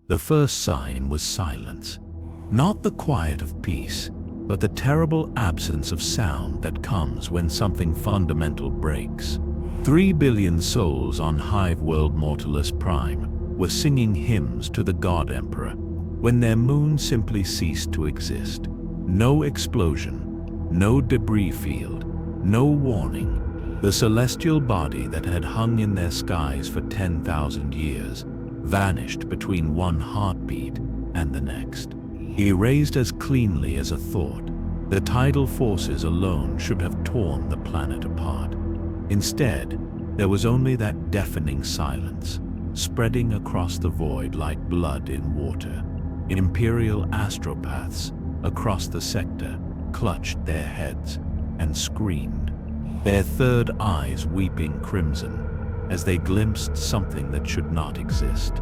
The first sign was silence. Not the quiet of peace, but the terrible absence of sound that comes when something fundamental breaks. 3 billion souls on Hive World Mortalus Prime were singing hymns to the God Emperor when their moon simply ceased to exist. No explosion, no debris field, no warning. The celestial body that had hung in their skies for 10,000 years vanished between one heartbeat and the next, erased as cleanly as a thought. The tidal forces alone should have torn the planet apart. Instead, there was only that deafening silence, spreading across the void like blood in water. Imperial astropaths across the sector clutched their heads and screamed, their third eyes weeping crimson as they glimpsed something that should not exist,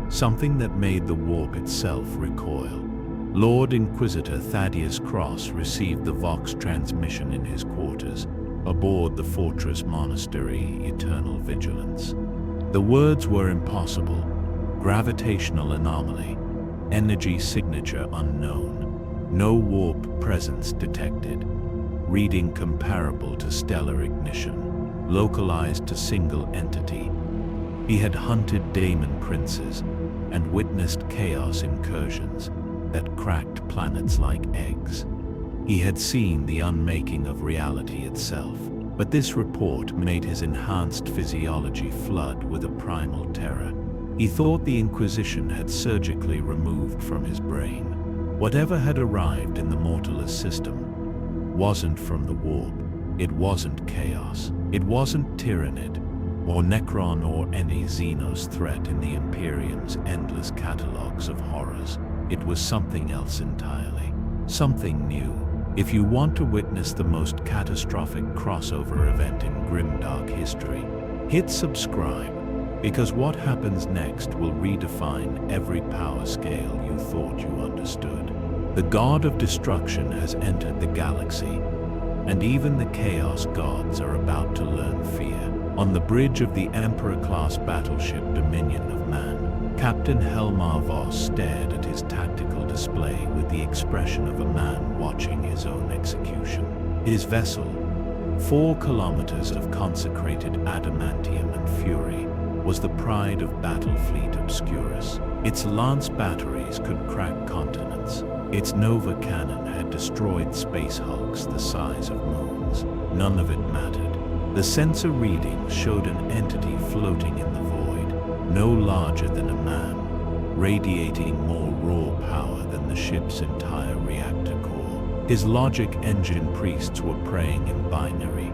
something that made the warp itself recoil. Lord Inquisitor Thaddeus Cross received the Vox transmission in his quarters, aboard the Fortress Monastery Eternal Vigilance. The words were impossible: gravitational anomaly, energy signature unknown, no warp presence detected, reading comparable to stellar ignition, localized to single entity. He had hunted daemon princes and witnessed chaos incursions that cracked planets like eggs. He had seen the unmaking of reality itself, but this report made his enhanced physiology flood with a primal terror. He thought the Inquisition had surgically removed from his brain. Whatever had arrived in the Mortalus system wasn't from the warp. It wasn't chaos. It wasn't Tyranid, or Necron, or any Xenos threat in the Imperium's endless catalogues of horrors. It was something else entirely. Something new. If you want to witness the most catastrophic crossover event in grimdark history, hit subscribe, because what happens next will redefine every power scale you thought you understood. The God of Destruction has entered the galaxy, and even the Chaos Gods are about to learn fear. On the bridge of the Emperor-class battleship Dominion of Man, Captain Helmar Voss stared at his tactical display with the expression of a man watching his own execution. His vessel, 4 kilometers of consecrated adamantium and fury, was the pride of Battlefleet Obscurus. Its lance batteries could crack continents. Its Nova cannon had destroyed space hulks the size of moons. None of it mattered. The sensor readings showed an entity floating in the void, no larger than a man, radiating more raw power than the ship's entire reactor core. His logic engine priests were praying in binary,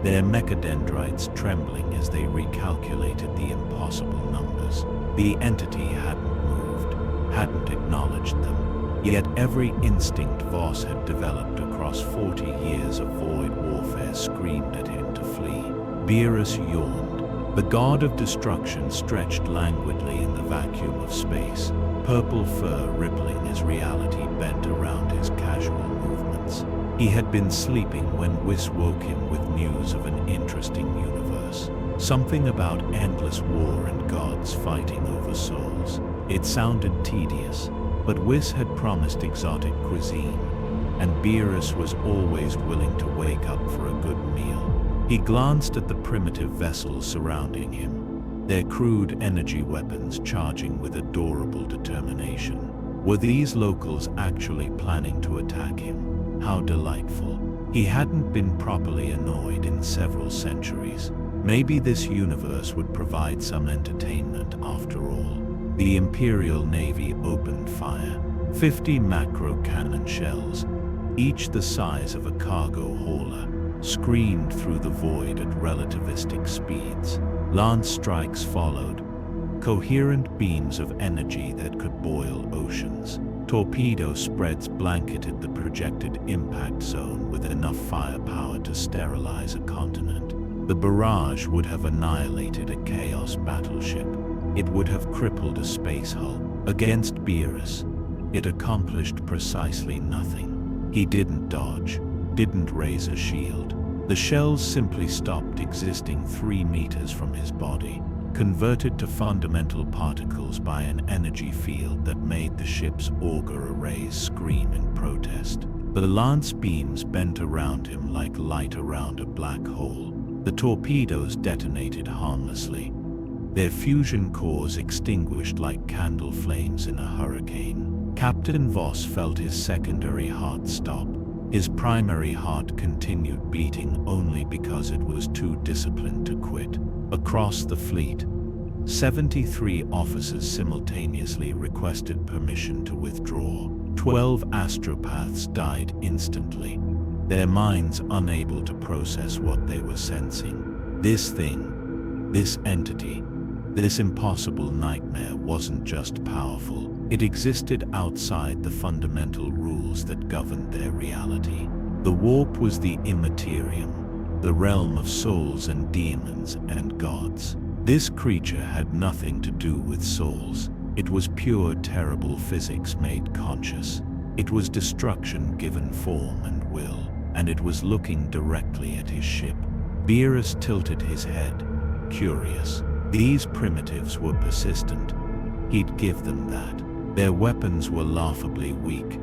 their mechadendrites trembling as they recalculated the impossible numbers. The entity hadn't moved, hadn't acknowledged them, yet every instinct Voss had developed across 40 years of void warfare screamed at him to flee. Beerus yawned. The God of Destruction stretched languidly in the vacuum of space, purple fur rippling as reality bent around his casual movements. He had been sleeping when Whis woke him with news of an interesting universe. Something about endless war and gods fighting over souls. It sounded tedious, but Whis had promised exotic cuisine, and Beerus was always willing to wake up for a good meal. He glanced at the primitive vessels surrounding him, their crude energy weapons charging with adorable determination. Were these locals actually planning to attack him? How delightful. He hadn't been properly annoyed in several centuries. Maybe this universe would provide some entertainment after all. The Imperial Navy opened fire. 50 macro cannon shells, each the size of a cargo hauler, screamed through the void at relativistic speeds. Lance strikes followed, coherent beams of energy that could boil oceans. Torpedo spreads blanketed the projected impact zone with enough firepower to sterilize a continent. The barrage would have annihilated a Chaos battleship. It would have crippled a space hull. Against Beerus, it accomplished precisely nothing. He didn't dodge, didn't raise a shield. The shells simply stopped existing 3 meters from his body. converted to fundamental particles by an energy field that made the ship's auger arrays scream in protest. The lance beams bent around him like light around a black hole. The torpedoes detonated harmlessly, their fusion cores extinguished like candle flames in a hurricane. Captain Voss felt his secondary heart stop. His primary heart continued beating only because it was too disciplined to quit. Across the fleet, 73 officers simultaneously requested permission to withdraw. 12 astropaths died instantly, their minds unable to process what they were sensing. This thing, this entity, this impossible nightmare wasn't just powerful, it existed outside the fundamental rules that governed their reality. The warp was the immaterium, the realm of souls and demons and gods. This creature had nothing to do with souls. It was pure terrible physics made conscious. It was destruction given form and will, and it was looking directly at his ship. Beerus tilted his head, curious. These primitives were persistent. He'd give them that. Their weapons were laughably weak,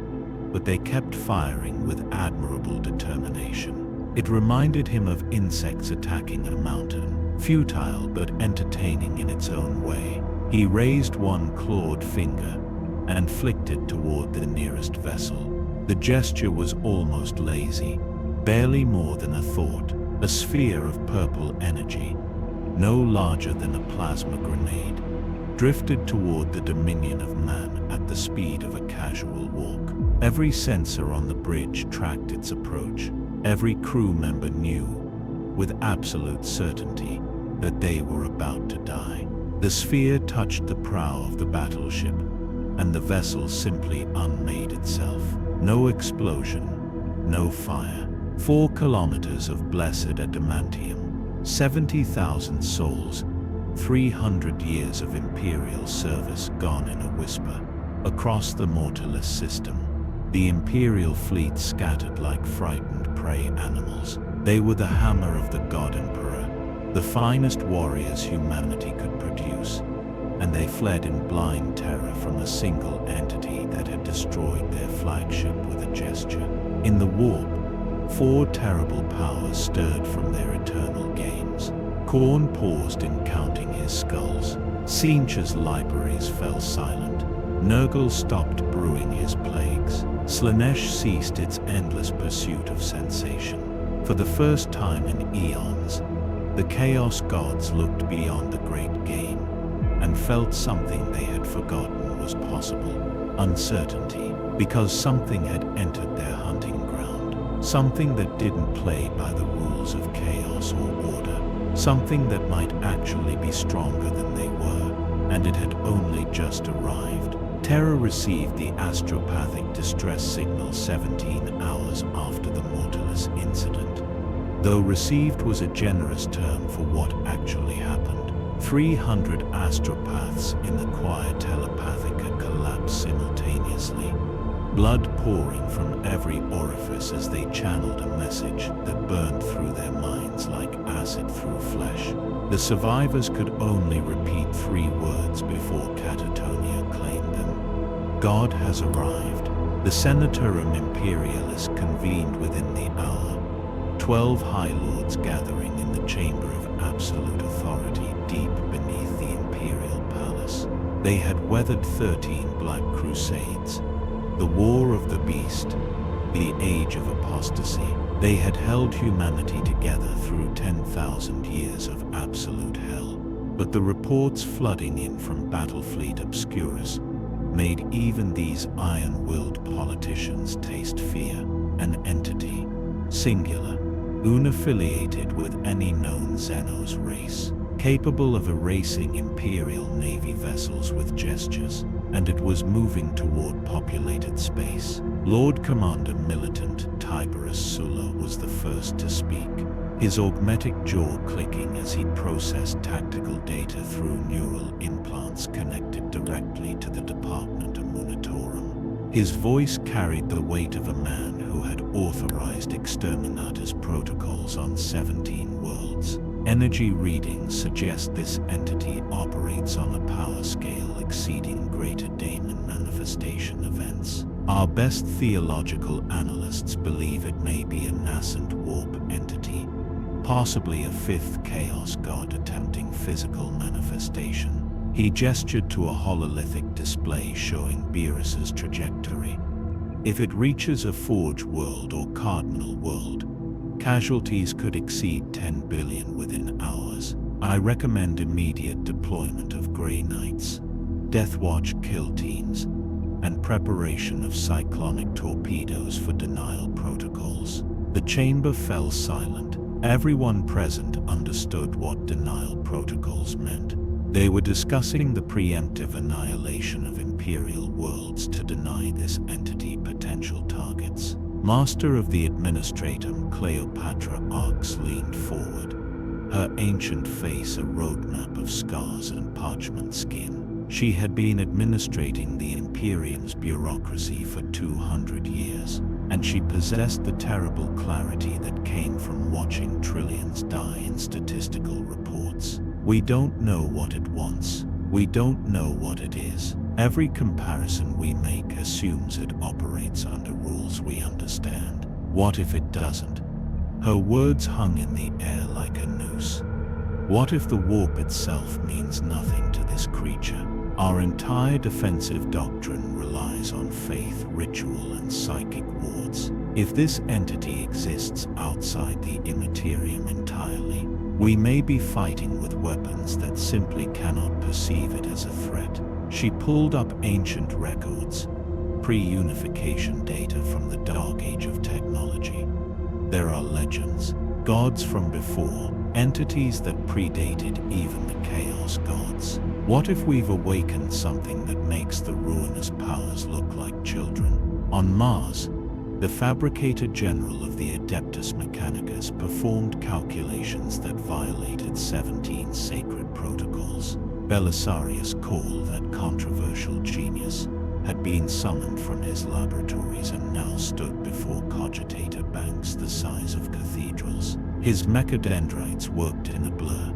but they kept firing with admirable determination. It reminded him of insects attacking a mountain, futile but entertaining in its own way. He raised one clawed finger and flicked it toward the nearest vessel. The gesture was almost lazy, barely more than a thought, a sphere of purple energy, no larger than a plasma grenade, drifted toward the Dominion of Man at the speed of a casual walk. Every sensor on the bridge tracked its approach. Every crew member knew, with absolute certainty, that they were about to die. The sphere touched the prow of the battleship, and the vessel simply unmade itself. No explosion, no fire. 4 kilometers of blessed adamantium, 70,000 souls, 300 years of Imperial service gone in a whisper. Across the mortarless system, the Imperial fleet scattered like frightened prey animals. They were the hammer of the God Emperor, the finest warriors humanity could produce, and they fled in blind terror from a single entity that had destroyed their flagship with a gesture. In the warp, 4 terrible powers stirred from their eternal games. Khorne paused in counting his skulls. Tzeentch's libraries fell silent. Nurgle stopped brewing his plagues. Slaanesh ceased its endless pursuit of sensation. For the first time in eons, the Chaos Gods looked beyond the great game and felt something they had forgotten was possible. Uncertainty, because something had entered their hunting ground. Something that didn't play by the rules of chaos or order. Something that might actually be stronger than they were, and it had only just arrived. Terra received the astropathic distress signal 17 hours after the Mortalus incident. Though received was a generous term for what actually happened. 300 astropaths in the choir telepathica collapsed simultaneously, blood pouring from every orifice as they channeled a message that burned through their minds like acid through flesh. The survivors could only repeat 3 words before catatonia claimed them. God has arrived. The Senatorum Imperialis convened within the hour. 12 High Lords gathering in the chamber of absolute authority deep beneath the Imperial Palace. They had weathered 13 Black Crusades, the War of the Beast, the Age of Apostasy. They had held humanity together through 10,000 years of absolute hell. But the reports flooding in from Battlefleet Obscurus made even these iron-willed politicians taste fear. An entity, singular, unaffiliated with any known Xenos race, capable of erasing Imperial Navy vessels with gestures, and it was moving toward populated space. Lord Commander Militant Tiberius Sulla was the first to speak, his augmetic jaw clicking as he processed tactical data through neural implants connected directly to the Department Immunitorum. His voice carried the weight of a man who had authorized exterminatus protocols on 17 worlds. Energy readings suggest this entity operates on a power scale exceeding greater daemon manifestation events. Our best theological analysts believe it may be a nascent warp entity, possibly a fifth chaos god attempting physical manifestation. He gestured to a hololithic display showing Beerus's trajectory. If it reaches a forge world or cardinal world, casualties could exceed 10 billion within hours. I recommend immediate deployment of Grey Knights, Deathwatch kill teams, and preparation of cyclonic torpedoes for denial protocols. The chamber fell silent. Everyone present understood what denial protocols meant. They were discussing the preemptive annihilation of imperial worlds to deny this entity potential targets. Master of the Administratum Cleopatra Arx leaned forward, her ancient face a roadmap of scars and parchment skin. She had been administrating the Imperium's bureaucracy for 200 years, and she possessed the terrible clarity that came from watching trillions die in statistical reports. We don't know what it wants. We don't know what it is. Every comparison we make assumes it operates under rules we understand. What if it doesn't? Her words hung in the air like a noose. What if the warp itself means nothing to this creature? Our entire defensive doctrine relies on faith, ritual, and psychic wards. If this entity exists outside the Imperium entirely, we may be fighting with weapons that simply cannot perceive it as a threat. She pulled up ancient records, pre-unification data from the dark age of technology. There are legends, gods from before, entities that predated even the chaos gods. What if we've awakened something that makes the ruinous powers look like children? On Mars, the fabricator general of the Adeptus Mechanicus performed calculations that violated 17 sacred protocols. Belisarius Call, that controversial genius, had been summoned from his laboratories and now stood before cogitator banks the size of cathedrals. His mechadendrites worked in a blur,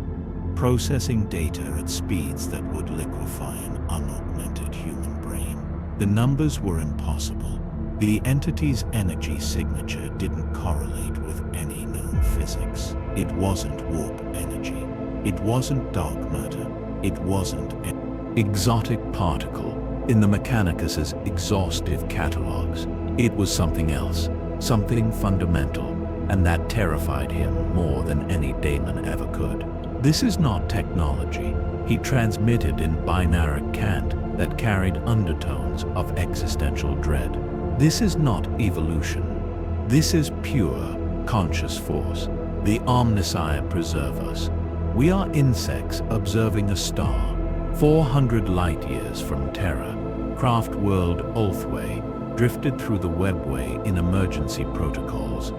processing data at speeds that would liquefy an unaugmented human brain. The numbers were impossible. The entity's energy signature didn't correlate with any known physics. It wasn't warp energy. It wasn't dark matter. It wasn't an exotic particle in the Mechanicus's exhaustive catalogs. It was something else, something fundamental, and that terrified him more than any daemon ever could. This is not technology, he transmitted in binaric cant that carried undertones of existential dread. This is not evolution. This is pure, conscious force. The Omnissiah preserve us. We are insects observing a star. 400 light years from Terra, craft world Ulthway drifted through the webway in emergency protocols.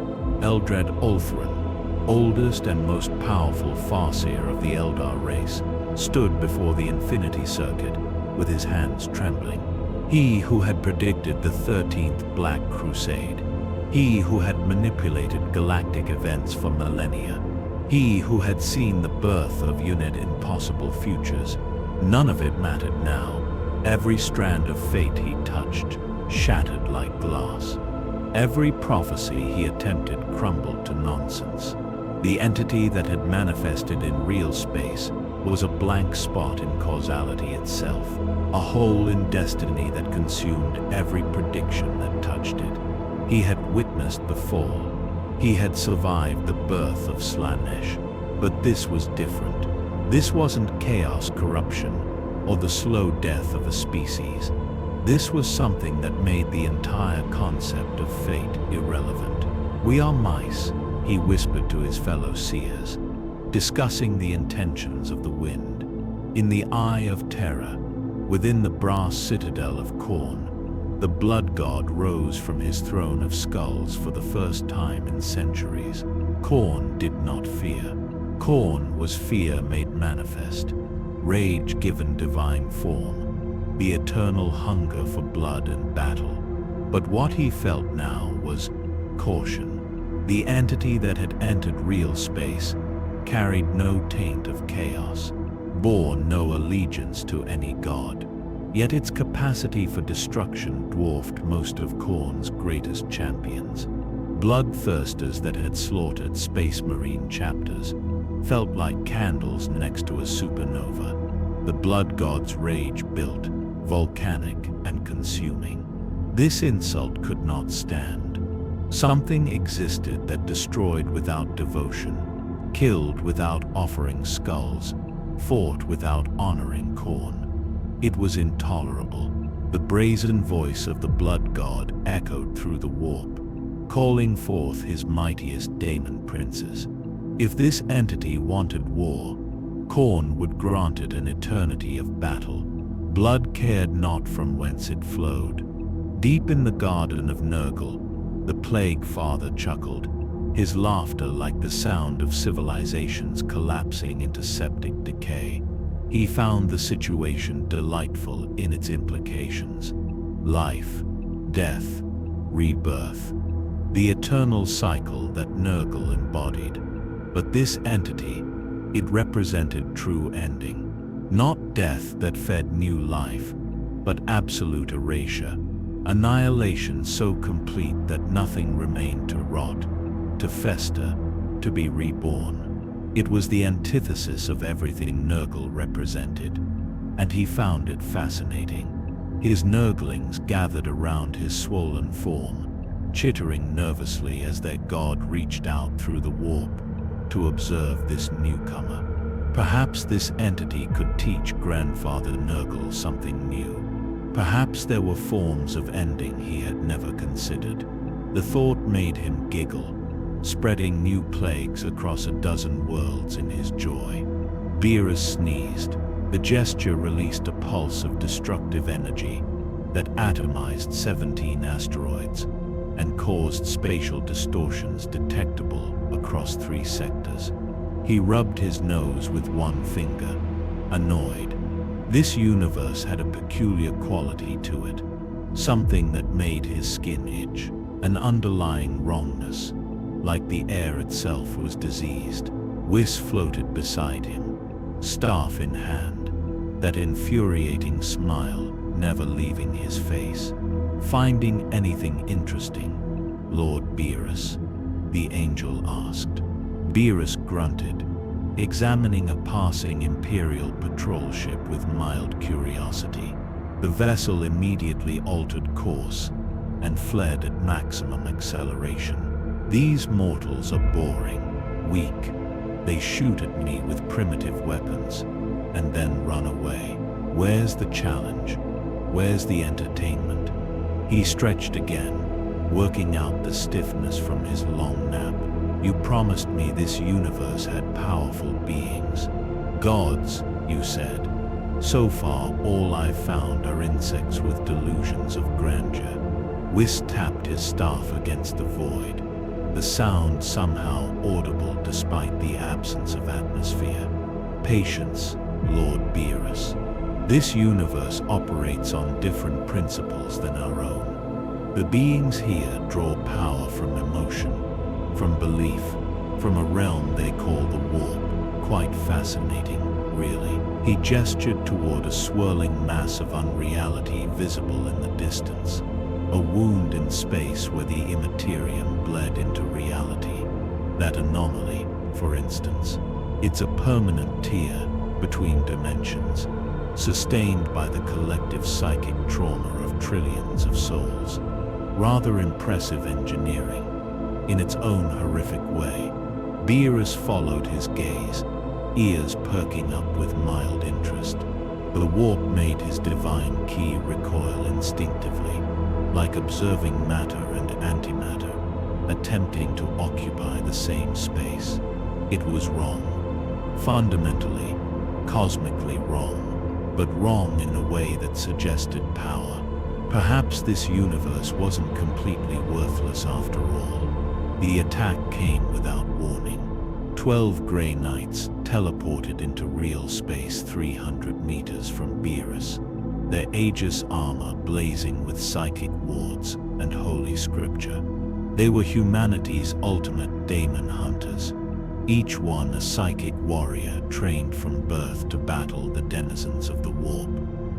Eldred Ulthrin, oldest and most powerful Farseer of the Eldar race, stood before the Infinity Circuit with his hands trembling. He who had predicted the 13th Black Crusade. He who had manipulated galactic events for millennia. He who had seen the birth of unit impossible futures. None of it mattered now. Every strand of fate he touched shattered like glass. Every prophecy he attempted crumbled to nonsense. The entity that had manifested in real space was a blank spot in causality itself, a hole in destiny that consumed every prediction that touched it. He had witnessed the fall. He had survived the birth of Slanesh. But this was different. This wasn't chaos corruption or the slow death of a species. This was something that made the entire concept of fate irrelevant. We are mice, he whispered to his fellow seers, discussing the intentions of the wind. In the eye of Terra, within the brass citadel of Khorne, the blood god rose from his throne of skulls for the first time in centuries. Khorne did not fear. Khorne was fear made manifest, rage given divine form, the eternal hunger for blood and battle. But what he felt now was caution. The entity that had entered real space carried no taint of chaos, bore no allegiance to any god. Yet its capacity for destruction dwarfed most of Khorne's greatest champions. Bloodthirsters that had slaughtered Space Marine chapters felt like candles next to a supernova. The blood god's rage built, volcanic and consuming. This insult could not stand. Something existed that destroyed without devotion, killed without offering skulls, fought without honoring Khorne. It was intolerable. The brazen voice of the blood god echoed through the warp, calling forth his mightiest daemon princes. If this entity wanted war, Khorne would grant it an eternity of battle. Blood cared not from whence it flowed. Deep in the garden of Nurgle, the Plague Father chuckled, his laughter like the sound of civilizations collapsing into septic decay. He found the situation delightful in its implications. Life, death, rebirth. The eternal cycle that Nurgle embodied. But this entity, it represented true ending. Not death that fed new life, but absolute erasure. Annihilation so complete that nothing remained to rot, to fester, to be reborn. It was the antithesis of everything Nurgle represented, and he found it fascinating. His Nurglings gathered around his swollen form, chittering nervously as their god reached out through the warp to observe this newcomer. Perhaps this entity could teach Grandfather Nurgle something new. Perhaps there were forms of ending he had never considered. The thought made him giggle, spreading new plagues across a dozen worlds in his joy. Beerus sneezed. The gesture released a pulse of destructive energy that atomized 17 asteroids and caused spatial distortions detectable across 3 sectors. He rubbed his nose with one finger, annoyed. This universe had a peculiar quality to it, something that made his skin itch, an underlying wrongness. Like the air itself was diseased. Whis floated beside him, staff in hand, that infuriating smile never leaving his face. "Finding anything interesting, Lord Beerus?" the angel asked. Beerus grunted, examining a passing Imperial patrol ship with mild curiosity. The vessel immediately altered course and fled at maximum acceleration. "These mortals are boring, weak. They shoot at me with primitive weapons, and then run away. Where's the challenge? Where's the entertainment?" He stretched again, working out the stiffness from his long nap. "You promised me this universe had powerful beings. Gods, you said. So far, all I've found are insects with delusions of grandeur." Whis tapped his staff against the void, the sound somehow audible despite the absence of atmosphere. "Patience, Lord Beerus. This universe operates on different principles than our own. The beings here draw power from emotion, from belief, from a realm they call the Warp. Quite fascinating, really." He gestured toward a swirling mass of unreality visible in the distance. A wound in space where the immaterium bled into reality. That anomaly, for instance. It's a permanent tear between dimensions, sustained by the collective psychic trauma of trillions of souls. Rather impressive engineering, in its own horrific way. Beerus followed his gaze, ears perking up with mild interest. The warp made his divine ki recoil instinctively, like observing matter and antimatter, attempting to occupy the same space. It was wrong. Fundamentally, cosmically wrong, but wrong in a way that suggested power. Perhaps this universe wasn't completely worthless after all. The attack came without warning. 12 Grey Knights teleported into real space 300 meters from Beerus, their aegis armor blazing with psychic wards and holy scripture. They were humanity's ultimate daemon hunters, each one a psychic warrior trained from birth to battle the denizens of the warp.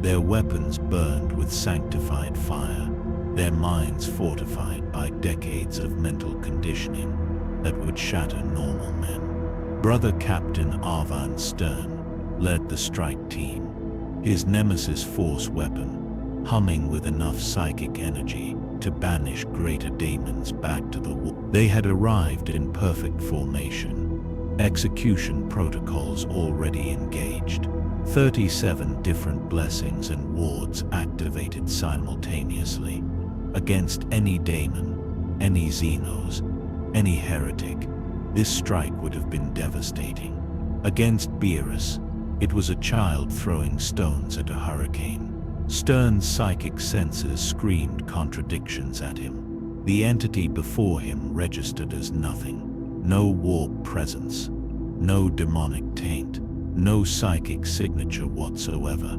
Their weapons burned with sanctified fire, their minds fortified by decades of mental conditioning that would shatter normal men. Brother Captain Arvan Stern led the strike team, his nemesis force weapon humming with enough psychic energy to banish greater daemons back to the warp. They had arrived in perfect formation, execution protocols already engaged. 37 different blessings and wards activated simultaneously against any daemon, any Xenos, any heretic. This strike would have been devastating. Against Beerus, it was a child throwing stones at a hurricane. Stern's psychic senses screamed contradictions at him. The entity before him registered as nothing. No warp presence, no demonic taint, no psychic signature whatsoever.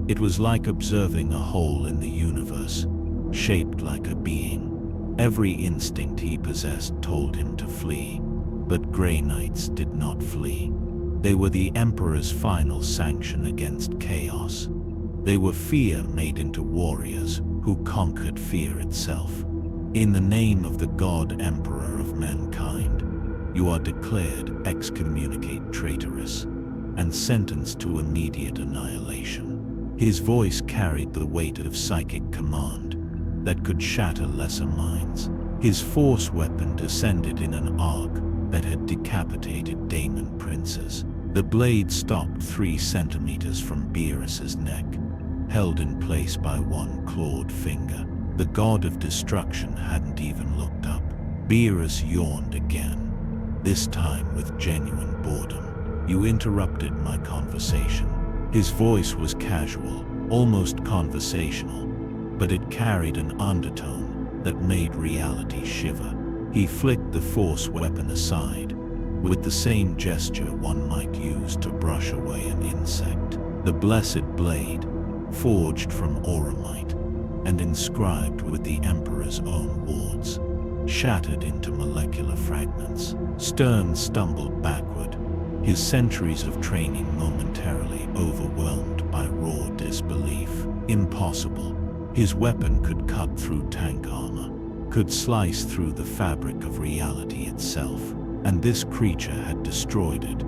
It was like observing a hole in the universe, shaped like a being. Every instinct he possessed told him to flee, but Grey Knights did not flee. They were the Emperor's final sanction against chaos. They were fear made into warriors who conquered fear itself. In the name of the God Emperor of mankind, you are declared excommunicate traitorous and sentenced to immediate annihilation. His voice carried the weight of psychic command that could shatter lesser minds. His force weapon descended in an arc that had decapitated daemon princes. The blade stopped 3 centimeters from Beerus's neck, held in place by one clawed finger. The god of destruction hadn't even looked up. Beerus yawned again, this time with genuine boredom. You interrupted my conversation. His voice was casual, almost conversational, but it carried an undertone that made reality shiver. He flicked the force weapon aside, with the same gesture one might use to brush away an insect. The blessed blade, forged from auramite and inscribed with the Emperor's own wards, shattered into molecular fragments. Stern stumbled backward, his centuries of training momentarily overwhelmed by raw disbelief. Impossible. His weapon could cut through tank armor, could slice through the fabric of reality itself, and this creature had destroyed it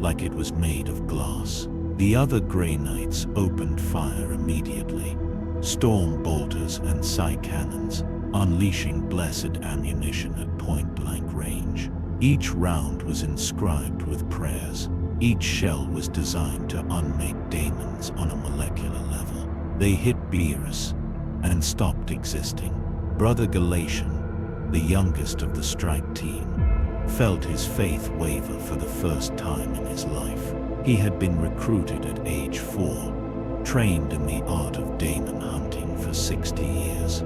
like it was made of glass. The other Grey Knights opened fire immediately, storm bolters and psi cannons, unleashing blessed ammunition at point-blank range. Each round was inscribed with prayers. Each shell was designed to unmake daemons on a molecular level. They hit Beerus and stopped existing. Brother Galatian, the youngest of the strike team, felt his faith waver for the first time in his life. He had been recruited at age 4, trained in the art of daemon hunting for 60 years,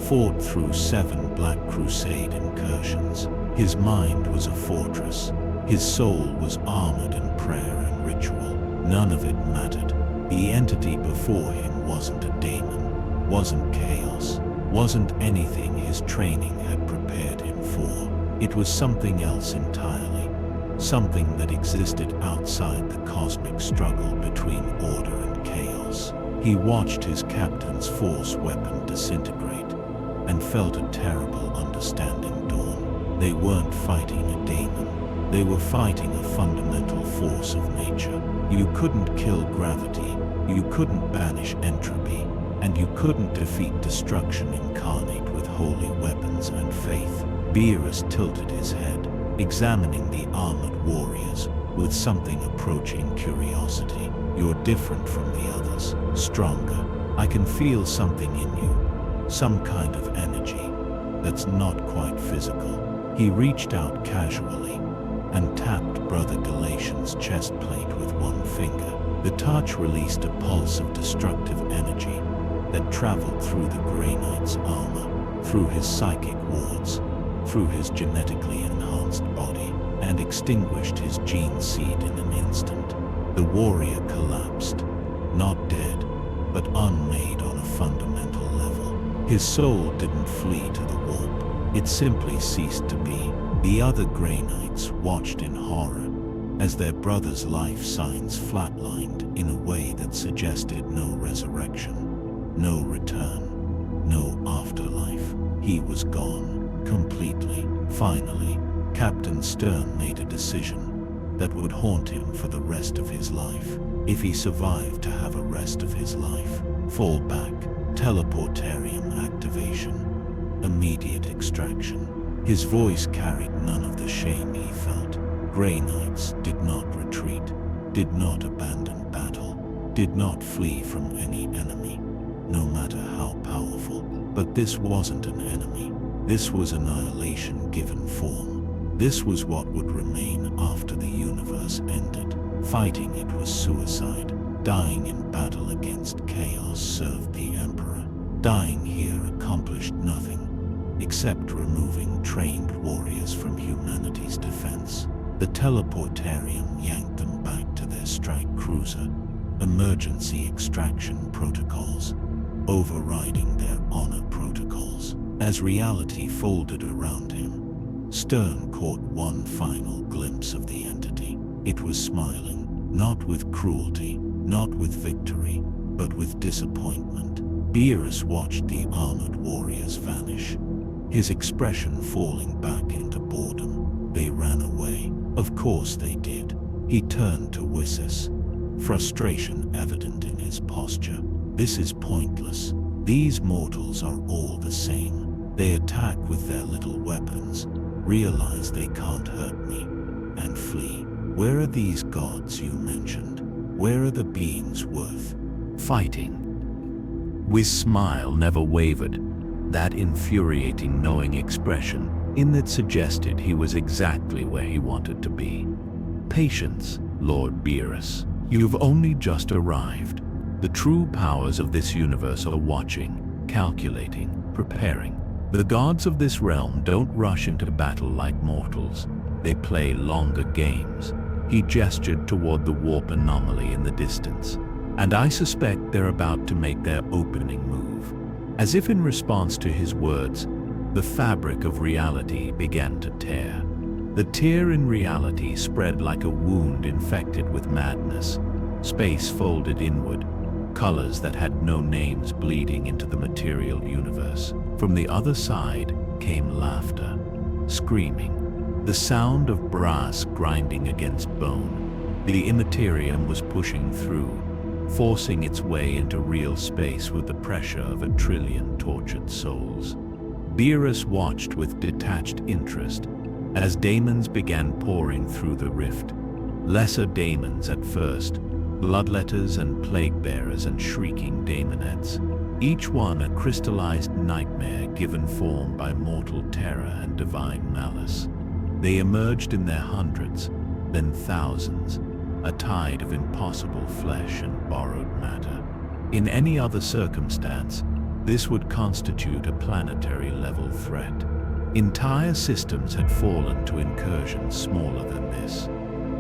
fought through 7 Black Crusade incursions. His mind was a fortress. His soul was armored in prayer and ritual. None of it mattered. The entity before him wasn't a daemon, wasn't chaos, wasn't anything his training had prepared him for. It was something else entirely, something that existed outside the cosmic struggle between order and chaos. He watched his captain's force weapon disintegrate and felt a terrible understanding dawn. They weren't fighting a daemon. They were fighting a fundamental force of nature. You couldn't kill gravity, you couldn't banish entropy, and you couldn't defeat destruction incarnate with holy weapons and faith. Beerus tilted his head, examining the armored warriors with something approaching curiosity. You're different from the others, stronger. I can feel something in you, some kind of energy that's not quite physical. He reached out casually and tapped Brother Galatian's chest plate with one finger. The touch released a pulse of destructive energy that traveled through the Grey Knight's armor, through his psychic wards, through his genetically enhanced body, and extinguished his gene seed in an instant. The warrior collapsed, not dead, but unmade on a fundamental level. His soul didn't flee to the warp. It simply ceased to be. The other Grey Knights watched in horror as their brother's life signs flatlined in a way that suggested no resurrection, no return, no afterlife. He was gone, completely. Finally, Captain Stern made a decision that would haunt him for the rest of his life. If he survived to have a rest of his life. Fallback, teleportarium activation, immediate extraction. His voice carried none of the shame he felt. Grey Knights did not retreat, did not abandon battle, did not flee from any enemy, no matter how powerful. But this wasn't an enemy. This was annihilation given form. This was what would remain after the universe ended. Fighting it was suicide. Dying in battle against chaos served the Emperor. Dying here accomplished nothing, except removing trained warriors from humanity's defense. The teleportarium yanked them back to their strike cruiser, emergency extraction protocols, overriding their honor protocols. As reality folded around him, Stern caught one final glimpse of the entity. It was smiling, not with cruelty, not with victory, but with disappointment. Beerus watched the armored warriors vanish, his expression falling back into boredom. They ran away. Of course they did. He turned to Wissus, frustration evident in his posture. This is pointless. These mortals are all the same. They attack with their little weapons, realize they can't hurt me, and flee. Where are these gods you mentioned? Where are the beings worth fighting? His smile never wavered, that infuriating knowing expression in that suggested he was exactly where he wanted to be. Patience, Lord Beerus. You've only just arrived. The true powers of this universe are watching, calculating, preparing. The gods of this realm don't rush into battle like mortals. They play longer games. He gestured toward the warp anomaly in the distance. And I suspect they're about to make their opening move. As if in response to his words, the fabric of reality began to tear. The tear in reality spread like a wound infected with madness. Space folded inward, colors that had no names bleeding into the material universe. From the other side came laughter, screaming, the sound of brass grinding against bone. The Immaterium was pushing through, forcing its way into real space with the pressure of 1 trillion tortured souls. Beerus watched with detached interest as daemons began pouring through the rift. Lesser daemons at first, bloodletters and plague-bearers and shrieking daemonettes, each one a crystallized nightmare given form by mortal terror and divine malice. They emerged in their hundreds, then thousands, a tide of impossible flesh and borrowed matter. In any other circumstance, this would constitute a planetary-level threat. Entire systems had fallen to incursions smaller than this.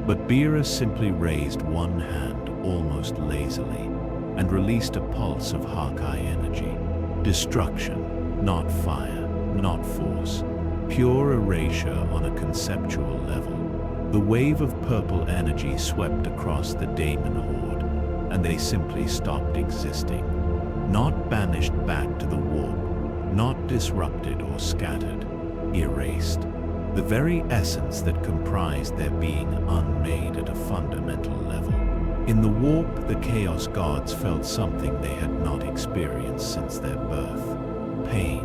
But Beerus simply raised one hand almost lazily and released a pulse of Hawkeye energy. Destruction, not fire, not force. Pure erasure on a conceptual level. The wave of purple energy swept across the daemon horde, and they simply stopped existing. Not banished back to the warp, not disrupted or scattered, erased. The very essence that comprised their being unmade at a fundamental level. In the warp, the Chaos Gods felt something they had not experienced since their birth. Pain.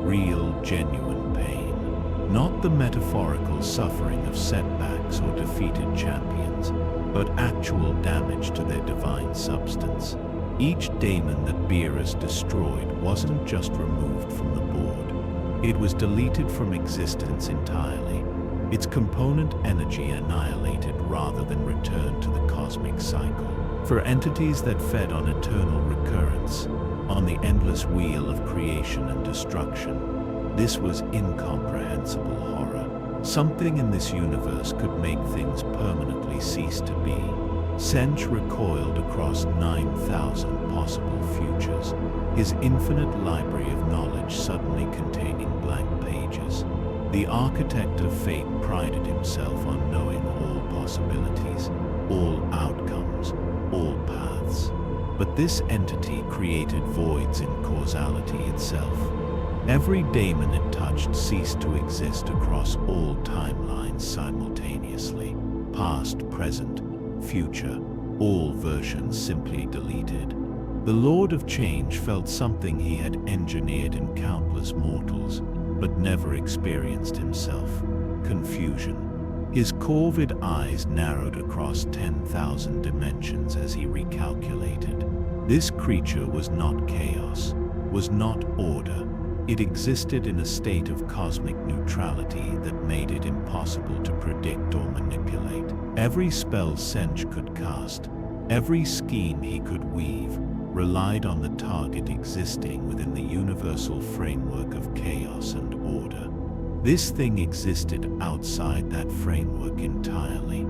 Real, genuine pain. Not the metaphorical suffering of setbacks or defeated champions, but actual damage to their divine substance. Each daemon that Beerus destroyed wasn't just removed from the board. It was deleted from existence entirely, its component energy annihilated rather than returned to the cosmic cycle. For entities that fed on eternal recurrence, on the endless wheel of creation and destruction, this was incomprehensible horror. Something in this universe could make things permanently cease to be. Sench recoiled across 9,000 possible futures, his infinite library of knowledge suddenly containing blank pages. The architect of fate prided himself on knowing all possibilities, all outcomes, all paths. But this entity created voids in causality itself. Every daemon it touched ceased to exist across all timelines simultaneously. Past, present, future, all versions simply deleted. The Lord of Change felt something he had engineered in countless mortals, but never experienced himself: confusion. His corvid eyes narrowed across 10,000 dimensions as he recalculated. This creature was not chaos, was not order. It existed in a state of cosmic neutrality that made it impossible to predict or manipulate. Every spell Sench could cast, every scheme he could weave, relied on the target existing within the universal framework of chaos and order. This thing existed outside that framework entirely.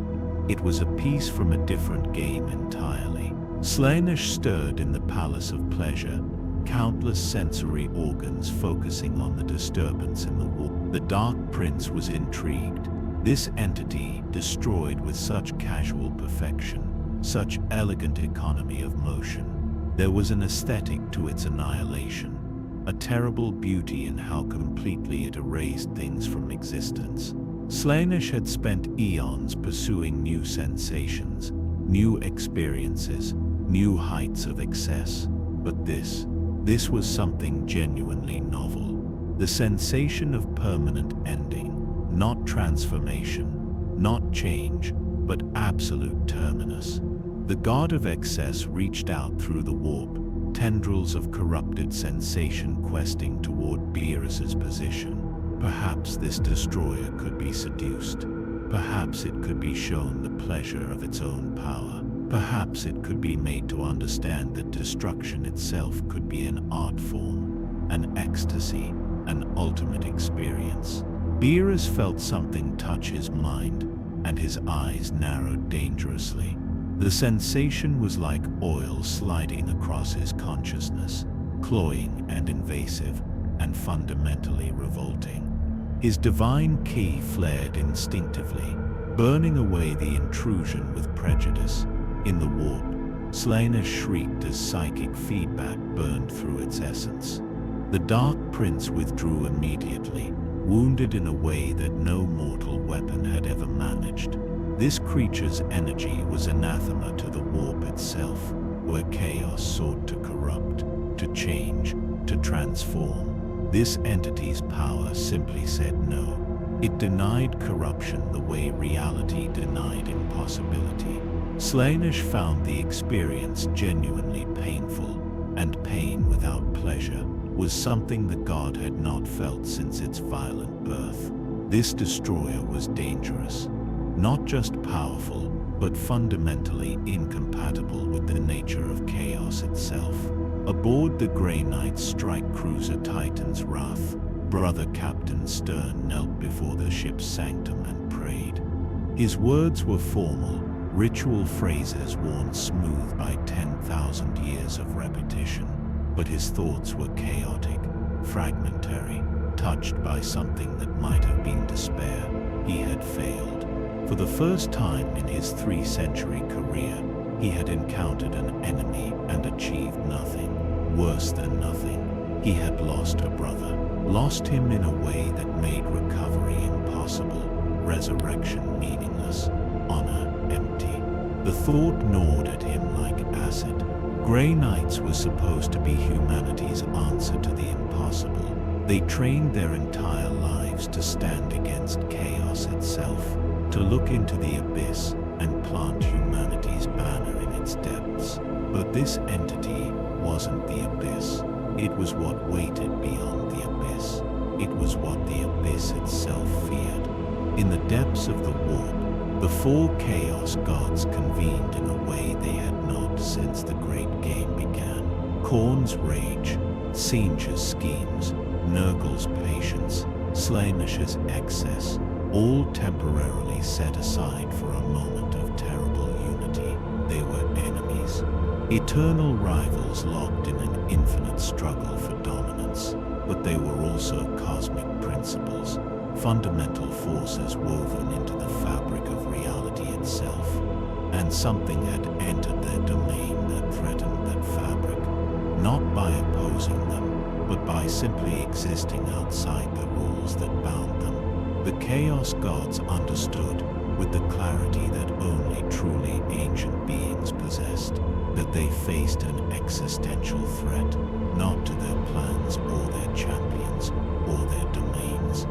It was a piece from a different game entirely. Slaanesh stirred in the Palace of Pleasure, countless sensory organs focusing on the disturbance in the warp. The Dark Prince was intrigued. This entity, destroyed with such casual perfection, such elegant economy of motion, there was an aesthetic to its annihilation, a terrible beauty in how completely it erased things from existence. Slaanesh had spent eons pursuing new sensations, new experiences, new heights of excess. But this was something genuinely novel. The sensation of permanent ending, not transformation, not change, but absolute terminus. The god of excess reached out through the warp, tendrils of corrupted sensation questing toward Beerus's position. Perhaps this destroyer could be seduced. Perhaps it could be shown the pleasure of its own power. Perhaps it could be made to understand that destruction itself could be an art form, an ecstasy, an ultimate experience. Beerus felt something touch his mind, and his eyes narrowed dangerously. The sensation was like oil sliding across his consciousness, cloying and invasive, and fundamentally revolting. His divine ki flared instinctively, burning away the intrusion with prejudice. In the warp, Slaanesh shrieked as psychic feedback burned through its essence. The Dark Prince withdrew immediately, wounded in a way that no mortal weapon had ever managed. This creature's energy was anathema to the warp itself, where chaos sought to corrupt, to change, to transform. This entity's power simply said no. It denied corruption the way reality denied impossibility. Slaanesh found the experience genuinely painful, and pain without pleasure was something the god had not felt since its violent birth. This destroyer was dangerous, not just powerful, but fundamentally incompatible with the nature of chaos itself. Aboard the Grey Knight's strike cruiser Titan's Wrath, Brother Captain Stern knelt before the ship's sanctum and prayed. His words were formal, ritual phrases worn smooth by 10,000 years of repetition, but his thoughts were chaotic, fragmentary, touched by something that might have been despair. He had failed. For the first time in his 3-century career, he had encountered an enemy and achieved nothing. Worse than nothing, he had lost a brother, lost him in a way that made recovery impossible, resurrection meaningless, honor empty. The thought gnawed at him like acid. Grey Knights were supposed to be humanity's answer to the impossible. They trained their entire lives to stand against chaos itself, to look into the abyss and plant humanity's banner in its depths. But this entity wasn't the abyss. It was what waited beyond the abyss. It was what the abyss itself feared. In the depths of the warp, the 4 chaos gods convened in a way they had not since the great game began. Khorne's rage, Tzeentch's schemes, Nurgle's patience, Slaanesh's excess, all temporarily set aside for a moment of terrible unity. They were enemies, eternal rivals locked in an infinite struggle for dominance, but they were also cosmic principles, fundamental forces woven into the fabric of reality itself, and something had entered their domain that threatened that fabric, not by opposing them, but by simply existing outside the rules that bound them. The Chaos Gods understood, with the clarity that only truly ancient beings possessed, that they faced an existential threat, not to their plans or their champions or their domains,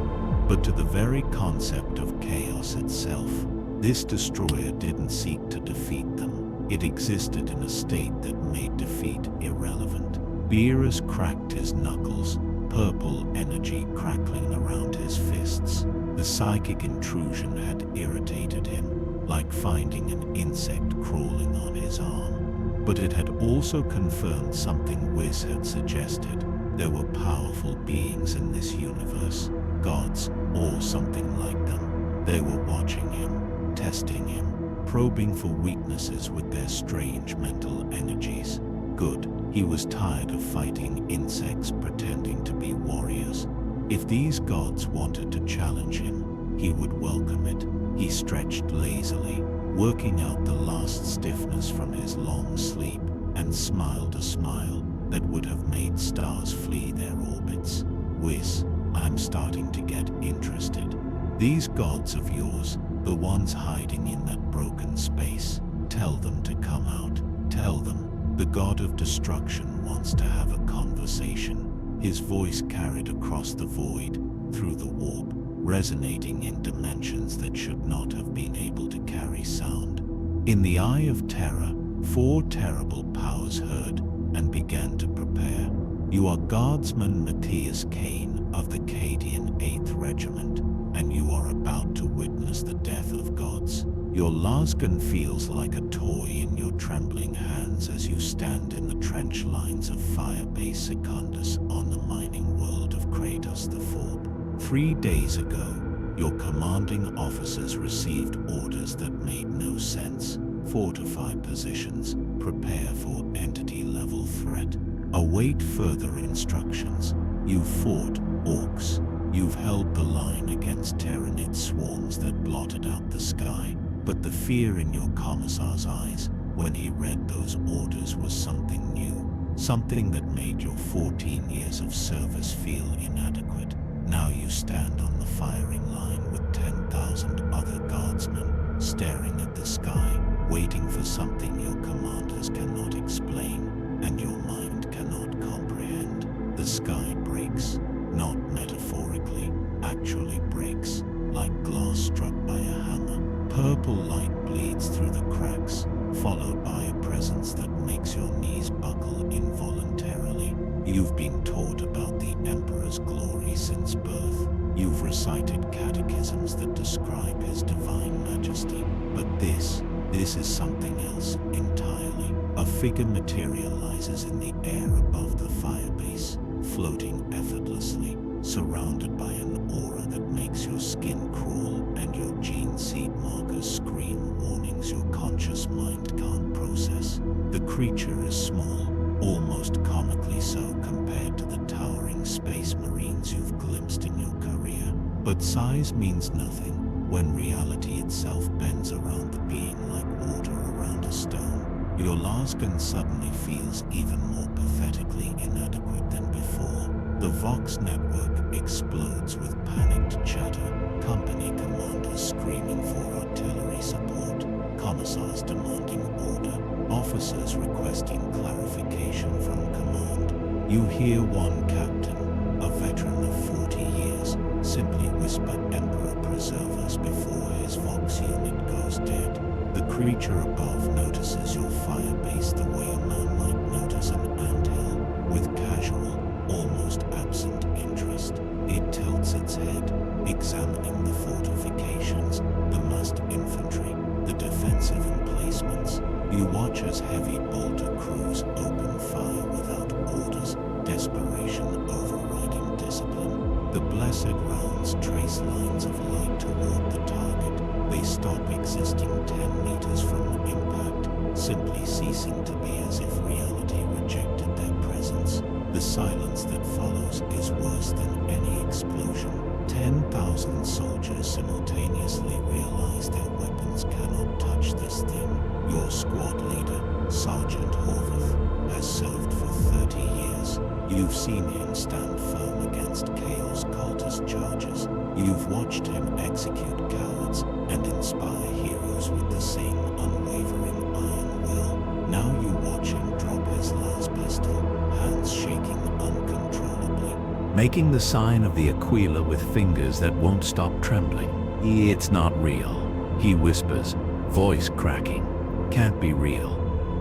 but to the very concept of chaos itself. This destroyer didn't seek to defeat them. It existed in a state that made defeat irrelevant. Beerus cracked his knuckles, purple energy crackling around his fists. The psychic intrusion had irritated him, like finding an insect crawling on his arm. But it had also confirmed something Wiz had suggested. There were powerful beings in this universe, gods or something like them. They were watching him, testing him, probing for weaknesses with their strange mental energies. Good, he was tired of fighting insects pretending to be warriors. If these gods wanted to challenge him, he would welcome it. He stretched lazily, working out the last stiffness from his long sleep, and smiled a smile that would have made stars flee their orbits. Wiz, I'm starting to get interested. These gods of yours, the ones hiding in that broken space, tell them to come out. Tell them the god of destruction wants to have a conversation. His voice carried across the void, through the warp, resonating in dimensions that should not have been able to carry sound. In the eye of terror, 4 terrible powers heard and began to prepare. You are Guardsman Matthias Kane of the Cadian 8th Regiment, and you are about to witness the death of gods. Your lasgun feels like a toy in your trembling hands as you stand in the trench lines of Firebase Secundus on the mining world of Kratos the Forb. 3 days ago, your commanding officers received orders that made no sense. Fortify positions, prepare for entity-level threat. Await further instructions. You've fought orcs. You've held the line against Terranid swarms that blotted out the sky. But the fear in your commissar's eyes when he read those orders was something new. Something that made your 14 years of service feel inadequate. Now you stand on the firing line with 10,000 other guardsmen, staring at the sky, waiting for something your commanders cannot explain, and your mind cannot comprehend. The sky breaks, not metaphorically, actually breaks, like glass struck by a hammer. Purple light bleeds through the cracks, followed by a presence that makes your knees buckle involuntarily. You've been taught about the Emperor's glory since birth. You've recited catechisms that describe his divine majesty. But this is something else entirely. A figure materializes in the air above the firebase, floating effortlessly, surrounded by an aura that makes your skin crawl and your gene seed markers scream warnings your conscious mind can't process. The creature is small, almost comically so compared to the towering space marines you've glimpsed in your career. But size means nothing when reality itself bends around the being like water around a stone. Your lasgun suddenly feels even more pathetically inadequate than before. The Vox network explodes with panicked chatter, company commanders screaming for artillery support, commissars demanding order, officers requesting clarification from command. You hear one captain, a veteran of 40 years, simply whisper "Emperor preserve us" before his Vox unit goes dead. The creature above notices your firebase the way a man might notice an anthill, with casual, almost absent interest. It tilts its head, examining the fortifications, the massed infantry, the defensive emplacements. You watch as heavy bolter crews open fire without orders, desperation overriding discipline. The blessed rounds trace lines of light toward the target. They stop existing 10 meters from impact, simply ceasing to be as if reality rejected their presence. The silence that follows is worse than any explosion. 10,000 soldiers simultaneously realize their weapons cannot touch this thing. Your squad leader, Sergeant Horvath, has served for 30 years. You've seen him stand firm against Chaos cultist charges. You've watched him execute cowards and inspire heroes with the same unwavering iron will. Now you watch him drop his last pistol, hands shaking uncontrollably. Making the sign of the Aquila with fingers that won't stop trembling. It's not real, he whispers, voice cracking. Can't be real.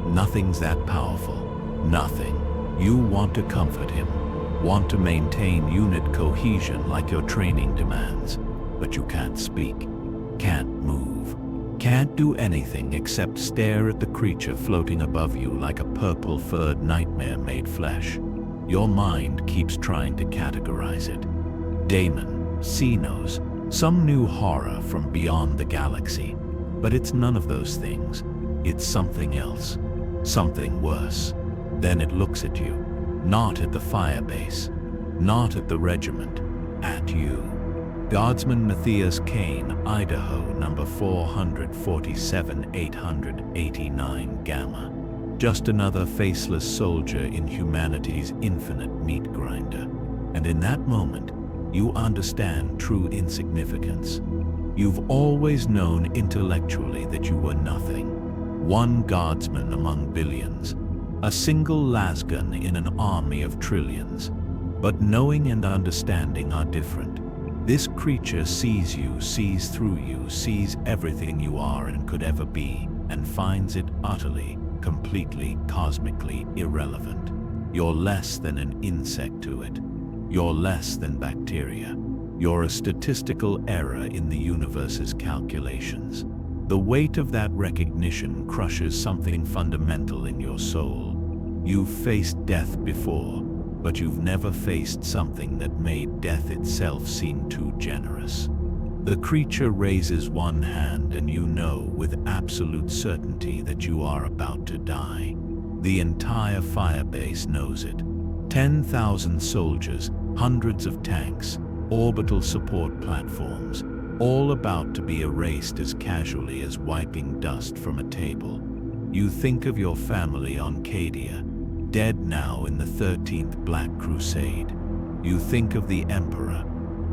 Nothing's that powerful. Nothing. You want to comfort him, want to maintain unit cohesion like your training demands, but you can't speak, can't move, can't do anything except stare at the creature floating above you like a purple-furred nightmare made flesh. Your mind keeps trying to categorize it. Daemon, Xenos, some new horror from beyond the galaxy. But it's none of those things. It's something else, something worse. Then it looks at you, not at the firebase, not at the regiment, at you. Guardsman Matthias Kane, Idaho, number 447-889 Gamma. Just another faceless soldier in humanity's infinite meat grinder. And in that moment, you understand true insignificance. You've always known intellectually that you were nothing. One guardsman among billions. A single lasgun in an army of trillions. But knowing and understanding are different. This creature sees you, sees through you, sees everything you are and could ever be, and finds it utterly, completely, cosmically irrelevant. You're less than an insect to it. You're less than bacteria. You're a statistical error in the universe's calculations. The weight of that recognition crushes something fundamental in your soul. You've faced death before, but you've never faced something that made death itself seem too generous. The creature raises one hand and you know with absolute certainty that you are about to die. The entire firebase knows it. 10,000 soldiers, hundreds of tanks, orbital support platforms, all about to be erased as casually as wiping dust from a table. You think of your family on Cadia, dead now in the 13th Black Crusade. You think of the Emperor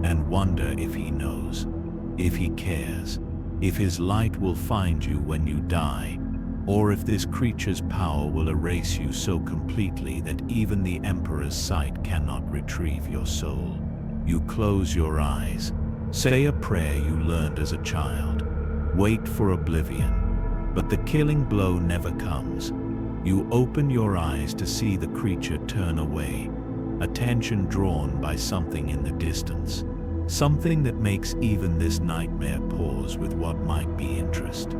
and wonder if he knows, if he cares, if his light will find you when you die, or if this creature's power will erase you so completely that even the Emperor's sight cannot retrieve your soul. You close your eyes, say a prayer you learned as a child, wait for oblivion, but the killing blow never comes. You open your eyes to see the creature turn away, attention drawn by something in the distance, something that makes even this nightmare pause with what might be interest.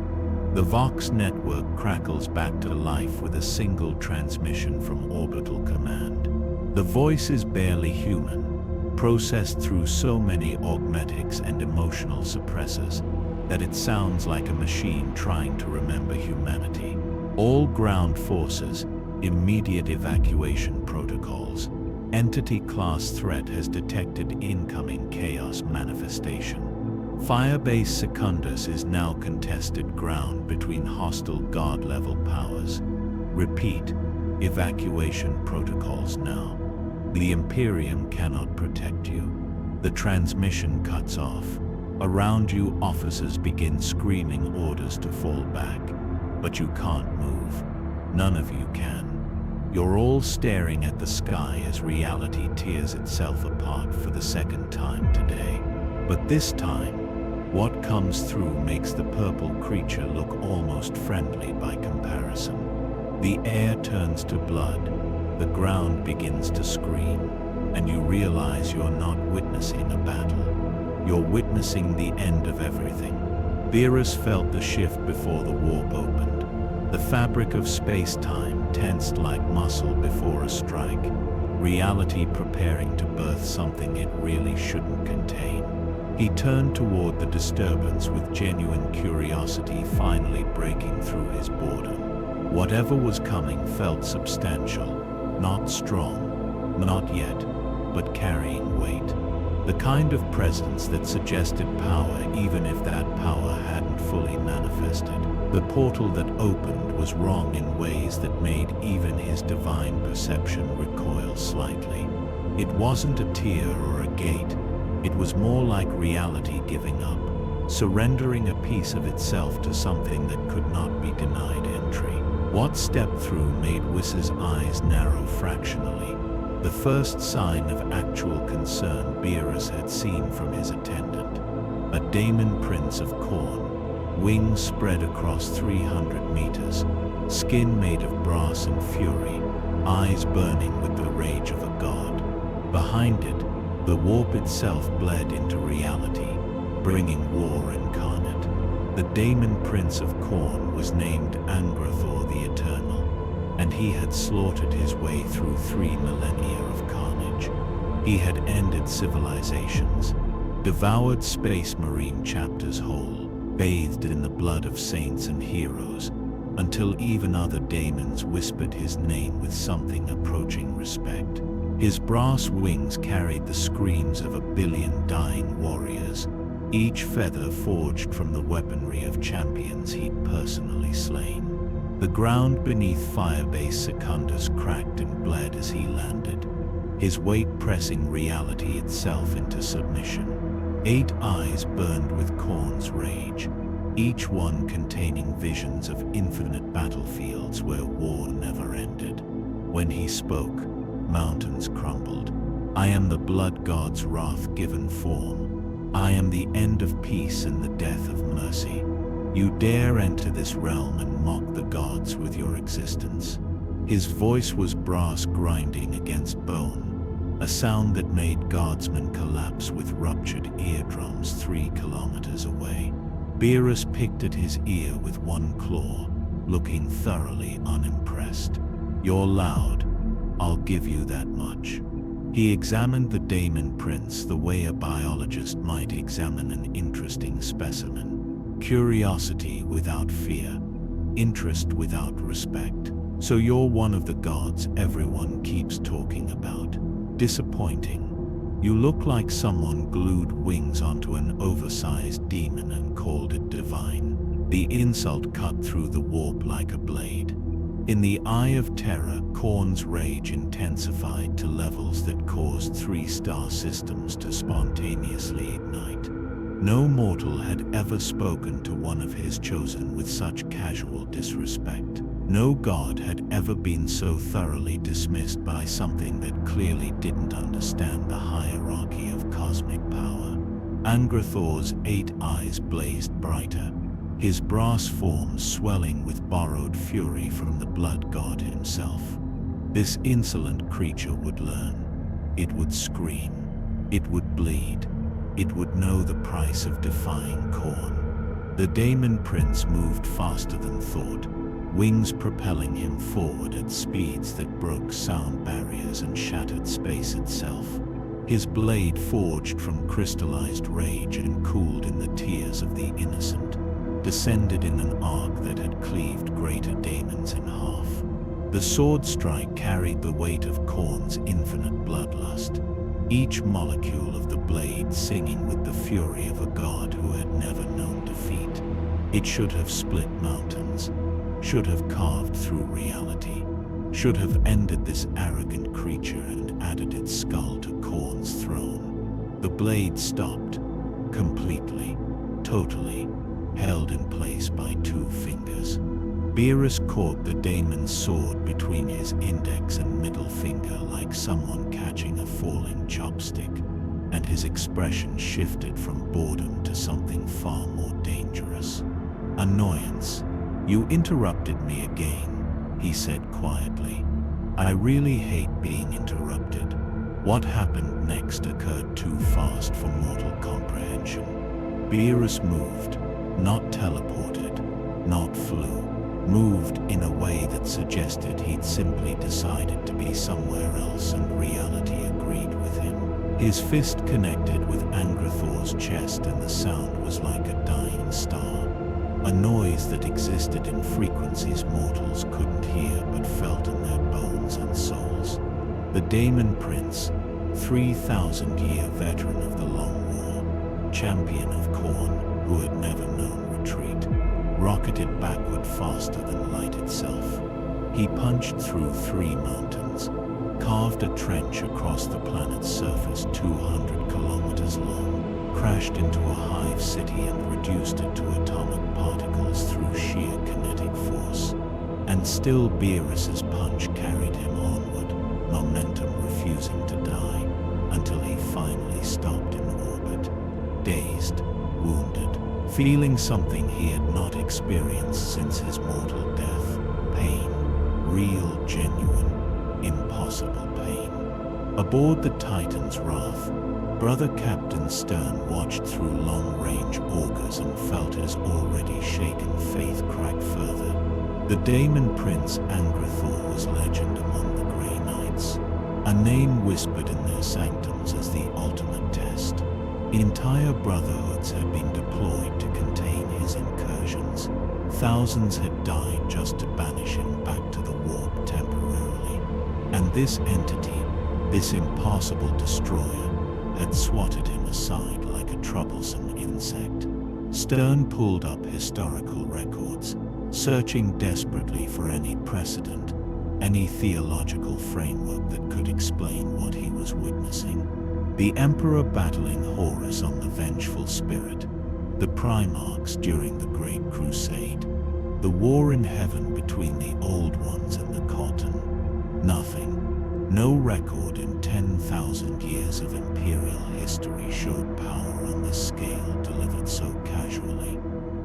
The Vox network crackles back to life with a single transmission from Orbital Command. The voice is barely human, processed through so many augmetics and emotional suppressors that it sounds like a machine trying to remember humanity. All ground forces, immediate evacuation protocols. Entity class threat has detected incoming chaos manifestation. Firebase Secundus is now contested ground between hostile guard-level powers. Repeat, evacuation protocols now. The Imperium cannot protect you. The transmission cuts off. Around you, officers begin screaming orders to fall back. But you can't move. None of you can. You're all staring at the sky as reality tears itself apart for the second time today. But this time, what comes through makes the purple creature look almost friendly by comparison. The air turns to blood, the ground begins to scream, and you realize you're not witnessing a battle. You're witnessing the end of everything. Beerus felt the shift before the warp opened. The fabric of space-time tensed like muscle before a strike. Reality preparing to birth something it really shouldn't contain. He turned toward the disturbance with genuine curiosity finally breaking through his boredom. Whatever was coming felt substantial, not strong, not yet, but carrying weight. The kind of presence that suggested power even if that power hadn't fully manifested. The portal that opened was wrong in ways that made even his divine perception recoil slightly. It wasn't a tear or a gate. It was more like reality giving up, surrendering a piece of itself to something that could not be denied entry. What stepped through made Wiss's eyes narrow fractionally, the first sign of actual concern Beerus had seen from his attendant. A daemon prince of Khorne, wings spread across 300 meters, skin made of brass and fury, eyes burning with the rage of a god. Behind it, the warp itself bled into reality, bringing war incarnate. The daemon prince of Khorne was named Angrathor the Eternal, and he had slaughtered his way through 3 millennia of carnage. He had ended civilizations, devoured space marine chapters whole, bathed in the blood of saints and heroes, until even other daemons whispered his name with something approaching respect. His brass wings carried the screams of 1 billion dying warriors, each feather forged from the weaponry of champions he'd personally slain. The ground beneath Firebase Secundus cracked and bled as he landed, his weight pressing reality itself into submission. 8 eyes burned with Khorne's rage, each one containing visions of infinite battlefields where war never ended. When he spoke, mountains crumbled. I am the blood god's wrath given form. I am the end of peace and the death of mercy. You dare enter this realm and mock the gods with your existence. His voice was brass grinding against bone, a sound that made guardsmen collapse with ruptured eardrums 3 kilometers away. Beerus picked at his ear with one claw, looking thoroughly unimpressed. You're loud, I'll give you that much. He examined the daemon prince the way a biologist might examine an interesting specimen. Curiosity without fear, interest without respect. So you're one of the gods everyone keeps talking about. Disappointing. You look like someone glued wings onto an oversized demon and called it divine. The insult cut through the warp like a blade. In the eye of terror, Khorne's rage intensified to levels that caused 3-star systems to spontaneously ignite. No mortal had ever spoken to one of his chosen with such casual disrespect. No god had ever been so thoroughly dismissed by something that clearly didn't understand the hierarchy of cosmic power. Angrathor's 8 eyes blazed brighter, his brass form swelling with borrowed fury from the blood god himself. This insolent creature would learn. It would scream. It would bleed. It would know the price of defying Khorne. The daemon prince moved faster than thought, wings propelling him forward at speeds that broke sound barriers and shattered space itself. His blade, forged from crystallized rage and cooled in the tears of the innocent, descended in an arc that had cleaved greater daemons in half. The sword strike carried the weight of Khorne's infinite bloodlust, each molecule of the blade singing with the fury of a god who had never known defeat. It should have split mountains, should have carved through reality, should have ended this arrogant creature and added its skull to Khorne's throne. The blade stopped, completely, totally, held in place by 2 fingers. Beerus caught the daemon's sword between his index and middle finger like someone catching a falling chopstick, and his expression shifted from boredom to something far more dangerous. Annoyance. You interrupted me again, he said quietly. I really hate being interrupted. What happened next occurred too fast for mortal comprehension. Beerus moved, not teleported, not flew. Moved in a way that suggested he'd simply decided to be somewhere else and reality agreed with him. His fist connected with Angrathor's chest and the sound was like a dying star. A noise that existed in frequencies mortals couldn't hear but felt in their bones and souls. The daemon prince, 3,000-year veteran of the Long War, champion of Khorne, who had never known retreat, rocketed backward faster than light itself. He punched through 3 mountains, carved a trench across the planet's surface 200 kilometers long, crashed into a hive city and reduced it to atomic particles through sheer kinetic force. And still Beerus's punch carried him onward, momentum refusing to die, until he finally stopped in orbit, dazed, wounded, feeling something he had not experienced since his mortal death. Pain. Real, genuine, impossible pain. Aboard the Titan's Wrath, Brother Captain Stern watched through long-range augers and felt his already shaken faith crack further. The Daemon Prince Angrathor was legend among the Grey Knights, a name whispered in their sanctums as the ultimate test. Entire brotherhoods had been deployed to contain his incursions. Thousands had died just to banish him back to the warp temporarily. And this entity, this impossible destroyer, had swatted him aside like a troublesome insect. Stern pulled up historical records, searching desperately for any precedent, any theological framework that could explain what he was witnessing. The Emperor battling Horus on the vengeful spirit, the Primarchs during the Great Crusade, the war in heaven between the Old Ones and the Cotton. Nothing. No record in 10,000 years of Imperial history showed power on this scale delivered so casually.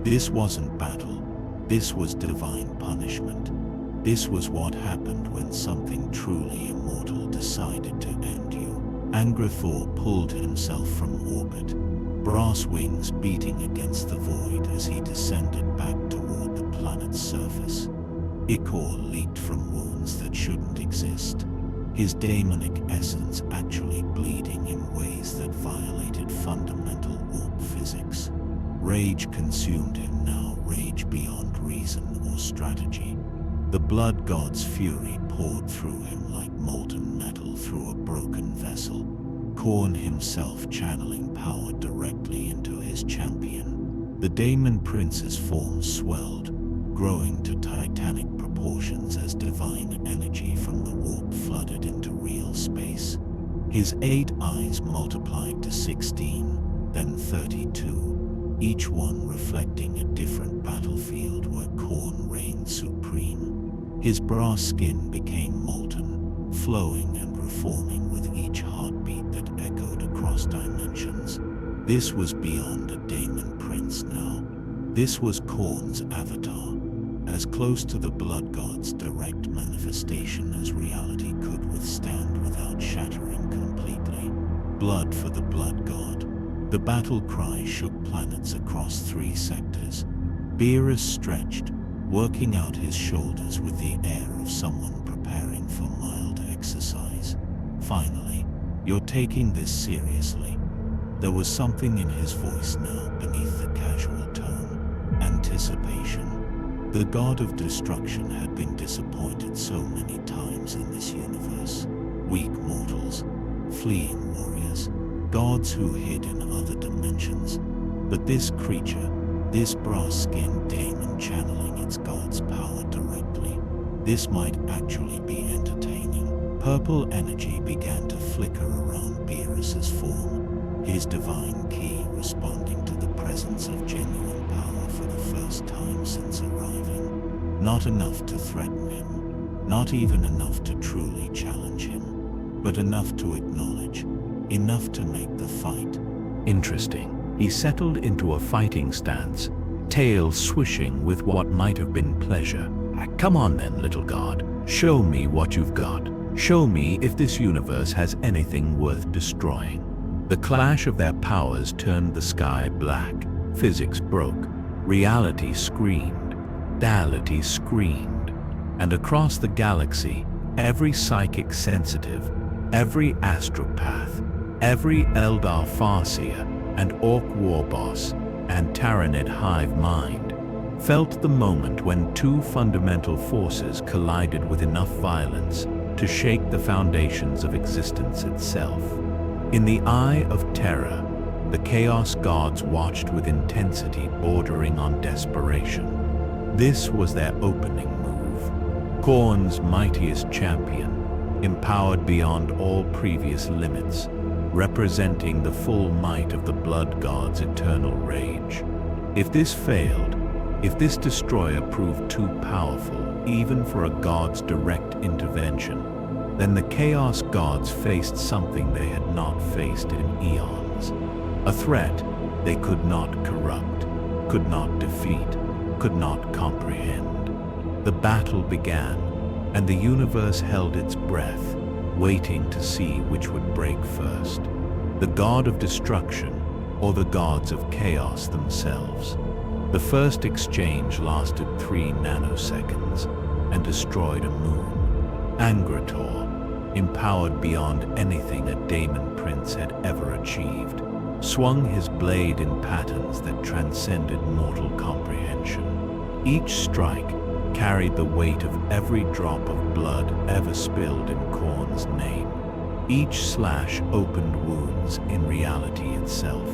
This wasn't battle. This was divine punishment. This was what happened when something truly immortal decided to end you. Angrathor pulled himself from orbit, brass wings beating against the void as he descended back toward the planet's surface. Ichor leaked from wounds that shouldn't exist, his daemonic essence actually bleeding in ways that violated fundamental warp physics. Rage consumed him now, rage beyond reason or strategy. The blood god's fury poured through him like molten metal through a broken vessel, Khorne himself channeling power directly into his champion. The Daemon Prince's form swelled, growing to titanic proportions as divine energy from the warp flooded into real space. His 8 eyes multiplied to 16, then 32, each one reflecting a different battlefield where Khorne reigned supreme. His brass skin became molten, flowing and reforming with each heartbeat that echoed across dimensions. This was beyond a Daemon Prince now. This was Khorne's avatar, as close to the Blood God's direct manifestation as reality could withstand without shattering completely. Blood for the Blood God. The battle cry shook planets across 3 sectors. Beerus stretched, working out his shoulders with the air of someone preparing for mild exercise. Finally, "You're taking this seriously." There was something in his voice now beneath the casual tone. Anticipation. The god of destruction had been disappointed so many times in this universe. Weak mortals, fleeing warriors, gods who hid in other dimensions. But this creature, this brass-skinned daemon channeling its god's power directly, this might actually be entertaining. Purple energy began to flicker around Beerus's form, his divine key responding to the presence of genuine power for the first time since arriving. Not enough to threaten him, not even enough to truly challenge him, but enough to acknowledge, enough to make the fight. Interesting. He settled into a fighting stance, tail swishing with what might have been pleasure. "Come on then, little god. Show me what you've got. Show me if this universe has anything worth destroying." The clash of their powers turned the sky black. Physics broke. Reality screamed. Duality screamed. And across the galaxy, every psychic sensitive, every astropath, every Eldar Farseer and Orc warboss and Tyranid hive mind felt the moment when 2 fundamental forces collided with enough violence to shake the foundations of existence itself. In the eye of terror, the Chaos Gods watched with intensity bordering on desperation. This was their opening move. Khorne's mightiest champion, empowered beyond all previous limits, representing the full might of the Blood God's eternal rage. If this failed, if this destroyer proved too powerful even for a god's direct intervention, then the Chaos Gods faced something they had not faced in eons. A threat they could not corrupt, could not defeat, could not comprehend. The battle began, and the universe held its breath, waiting to see which would break first. The god of destruction, or the gods of chaos themselves. The first exchange lasted 3 nanoseconds and destroyed a moon. Angrator, empowered beyond anything a Daemon Prince had ever achieved, swung his blade in patterns that transcended mortal comprehension. Each strike carried the weight of every drop of blood ever spilled in Khorne's name. Each slash opened wounds in reality itself,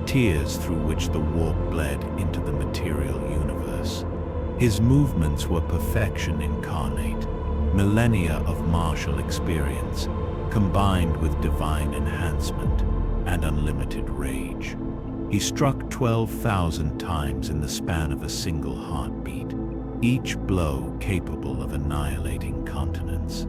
tears through which the warp bled into the material universe. His movements were perfection incarnate, millennia of martial experience, combined with divine enhancement and unlimited rage. He struck 12,000 times in the span of a single heartbeat, each blow capable of annihilating continents.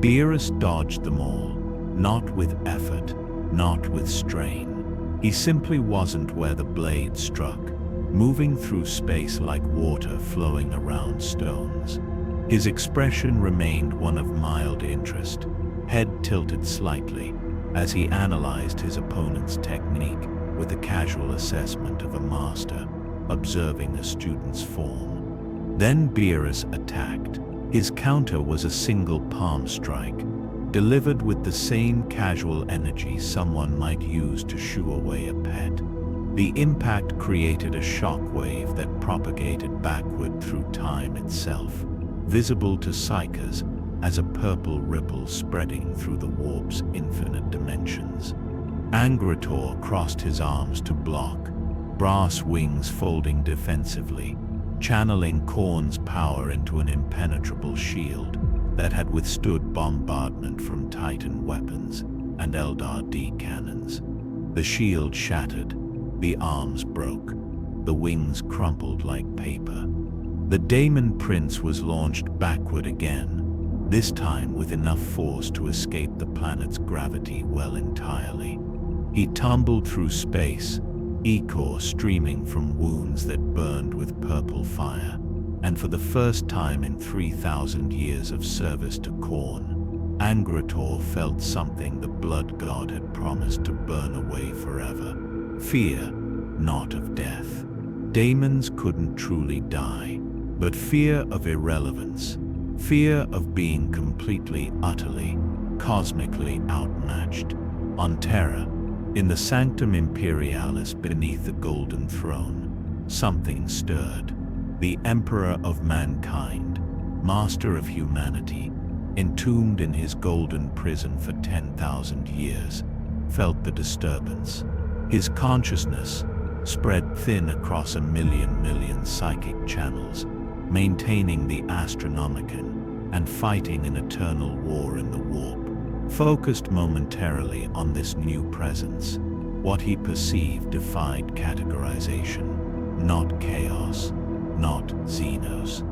Beerus dodged them all, not with effort, not with strain. He simply wasn't where the blade struck, moving through space like water flowing around stones. His expression remained one of mild interest, head tilted slightly, as he analyzed his opponent's technique with the casual assessment of a master, observing a student's form. Then Beerus attacked. His counter was a single palm strike, delivered with the same casual energy someone might use to shoo away a pet. The impact created a shock wave that propagated backward through time itself, visible to psychers as a purple ripple spreading through the warp's infinite dimensions. Angrator crossed his arms to block, brass wings folding defensively, channeling Khorne's power into an impenetrable shield that had withstood bombardment from Titan weapons and Eldar D cannons. The shield shattered, the arms broke, the wings crumpled like paper. The Daemon Prince was launched backward again, this time with enough force to escape the planet's gravity well entirely. He tumbled through space, ichor streaming from wounds that burned with purple fire, and for the first time in 3,000 years of service to Khorne, Angrator felt something the Blood God had promised to burn away forever. Fear, not of death. Daemons couldn't truly die, but fear of irrelevance, fear of being completely, utterly, cosmically outmatched. On Terra, in the Sanctum Imperialis beneath the Golden Throne, something stirred. The Emperor of Mankind, master of humanity, entombed in his golden prison for 10,000 years, felt the disturbance. His consciousness, spread thin across a million psychic channels, maintaining the Astronomicon and fighting an eternal war in the warp, focused momentarily on this new presence. What he perceived defied categorization, not chaos, not Xenos,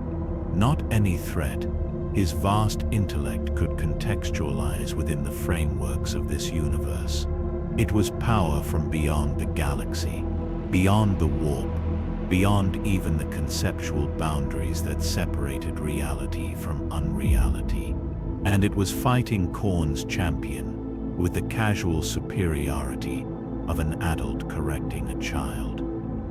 not any threat. His vast intellect could contextualize within the frameworks of this universe. It was power from beyond the galaxy, beyond the warp, beyond even the conceptual boundaries that separated reality from unreality. And it was fighting Khorne's champion with the casual superiority of an adult correcting a child.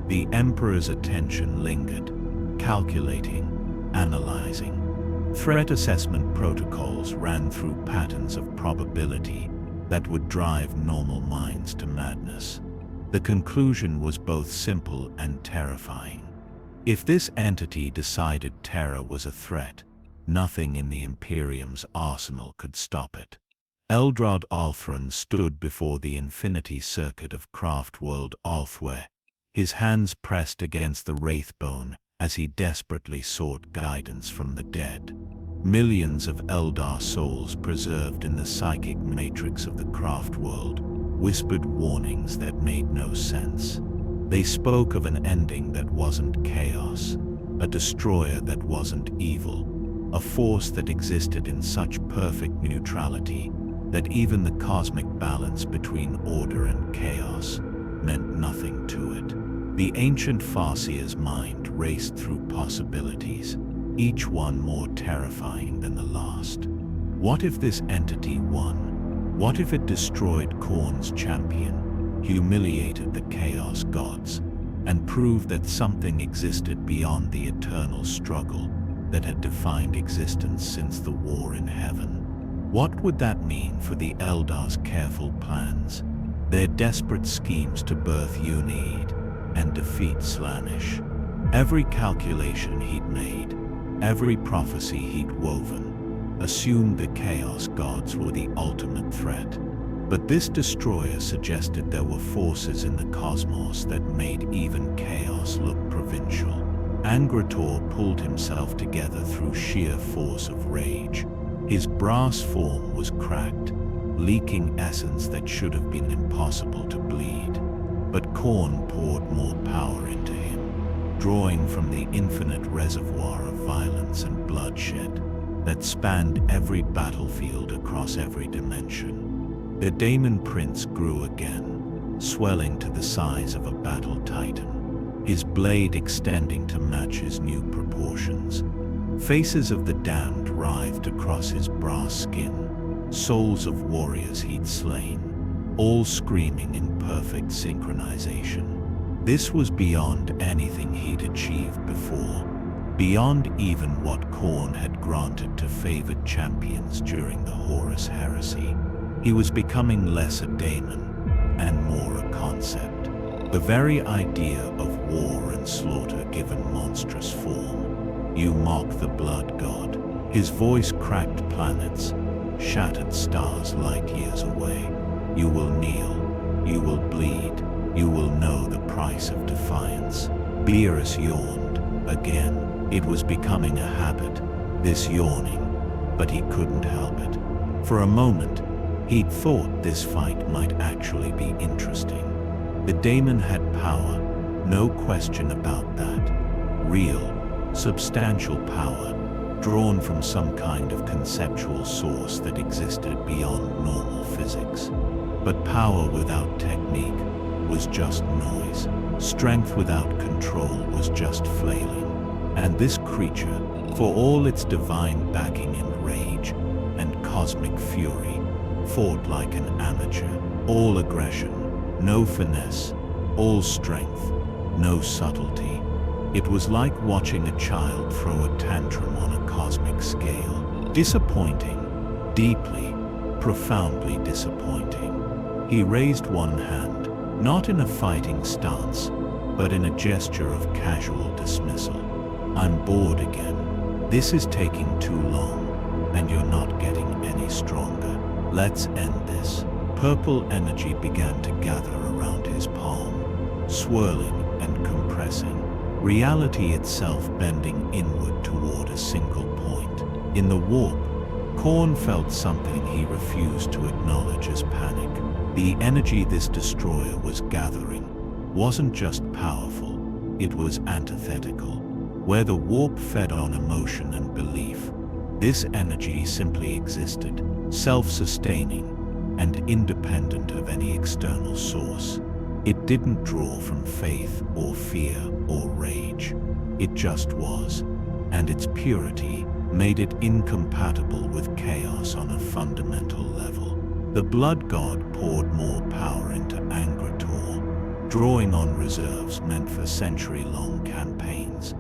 The Emperor's attention lingered, calculating, analyzing. Threat assessment protocols ran through patterns of probability that would drive normal minds to madness. The conclusion was both simple and terrifying. If this entity decided Terra was a threat, Nothing in the Imperium's arsenal could stop it. Eldrad Althron stood before the infinity circuit of Craftworld Althware, his hands pressed against the Wraithbone as he desperately sought guidance from the dead. Millions of Eldar souls preserved in the psychic matrix of the Craftworld whispered warnings that made no sense. They spoke of an ending that wasn't chaos, a destroyer that wasn't evil, a force that existed in such perfect neutrality that even the cosmic balance between order and chaos meant nothing to it. The ancient Farseer's mind raced through possibilities, each one more terrifying than the last. What if this entity won? What if it destroyed Khorne's champion, humiliated the Chaos Gods, and proved that something existed beyond the eternal struggle that had defined existence since the war in heaven? What would that mean for the Eldar's careful plans, their desperate schemes to birth Uneed and defeat Slaanesh? Every calculation he'd made, every prophecy he'd woven, assumed the Chaos Gods were the ultimate threat. But this destroyer suggested there were forces in the cosmos that made even chaos look provincial. Angrator pulled himself together through sheer force of rage. His brass form was cracked, leaking essence that should have been impossible to bleed. But Khorne poured more power into him, drawing from the infinite reservoir of violence and bloodshed that spanned every battlefield across every dimension. The Daemon Prince grew again, swelling to the size of a battle titan, his blade extending to match his new proportions. Faces of the damned writhed across his brass skin, souls of warriors he'd slain, all screaming in perfect synchronization. This was beyond anything he'd achieved before, beyond even what Khorne had granted to favored champions during the Horus Heresy. He was becoming less a daemon and more a concept, the very idea of war and slaughter given monstrous form. You mock the blood god. His voice cracked planets, shattered stars light years away. You will kneel, you will bleed, you will know the price of defiance. Beerus yawned again. It was becoming a habit, this yawning, but he couldn't help it. For a moment, he'd thought this fight might actually be interesting. The daemon had power, no question about that. Real, substantial power, drawn from some kind of conceptual source that existed beyond normal physics. But power without technique was just noise. Strength without control was just flailing. And this creature, for all its divine backing and rage and cosmic fury, fought like an amateur. All aggression, no finesse, all strength, no subtlety. It was like watching a child throw a tantrum on a cosmic scale. Disappointing, deeply, profoundly disappointing. He raised one hand, not in a fighting stance, but in a gesture of casual dismissal. I'm bored again. This is taking too long, and you're not getting any stronger. Let's end this. Purple energy began to gather around his palm, swirling and compressing, reality itself bending inward toward a single point. In the warp, Khorne felt something he refused to acknowledge as panic. The energy this destroyer was gathering wasn't just powerful, it was antithetical. Where the warp fed on emotion and belief, this energy simply existed, self-sustaining and independent of any external source. It didn't draw from faith or fear or rage. It just was, and its purity made it incompatible with chaos on a fundamental level. The Blood God poured more power into Angrator, drawing on reserves meant for century-long campaigns,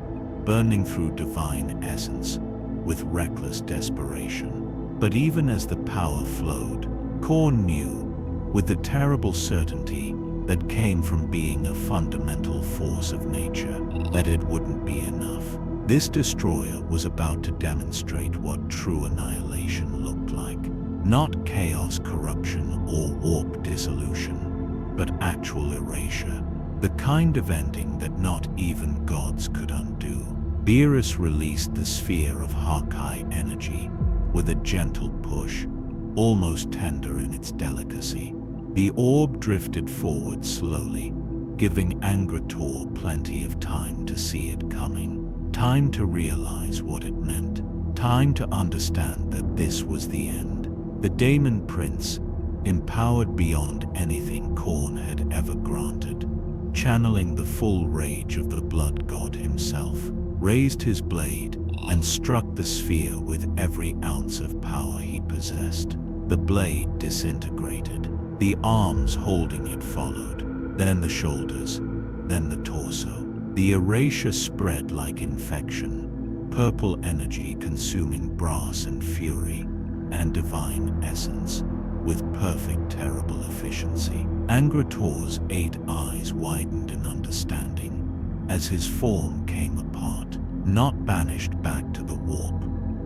burning through divine essence with reckless desperation. But even as the power flowed, Khorne knew, with the terrible certainty that came from being a fundamental force of nature, that it wouldn't be enough. This destroyer was about to demonstrate what true annihilation looked like. Not chaos, corruption, or warp dissolution, but actual erasure. The kind of ending that not even gods could undo. Beerus released the sphere of Hawkeye energy with a gentle push, almost tender in its delicacy. The orb drifted forward slowly, giving Angrator plenty of time to see it coming. Time to realize what it meant. Time to understand that this was the end. The Daemon Prince, empowered beyond anything Khorne had ever granted, channeling the full rage of the Blood God himself, raised his blade and struck the sphere with every ounce of power he possessed. The blade disintegrated. The arms holding it followed, then the shoulders, then the torso. The erasure spread like infection, purple energy consuming brass and fury, and divine essence, with perfect terrible efficiency. Angrator's 8 eyes widened in understanding, as his form came apart, not banished back to the warp,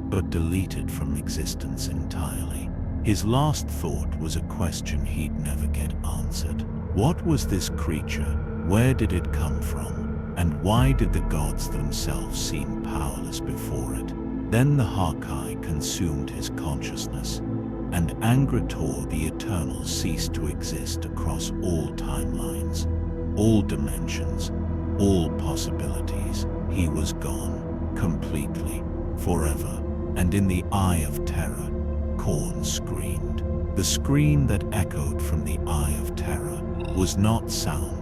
but deleted from existence entirely. His last thought was a question he'd never get answered. What was this creature? Where did it come from? And why did the gods themselves seem powerless before it? Then the Hawkeye consumed his consciousness, and Angrator the Eternal ceased to exist across all timelines, all dimensions, all possibilities. He was gone, completely, forever, and in the eye of terror, Khorne screamed. The scream that echoed from the eye of terror was not sound.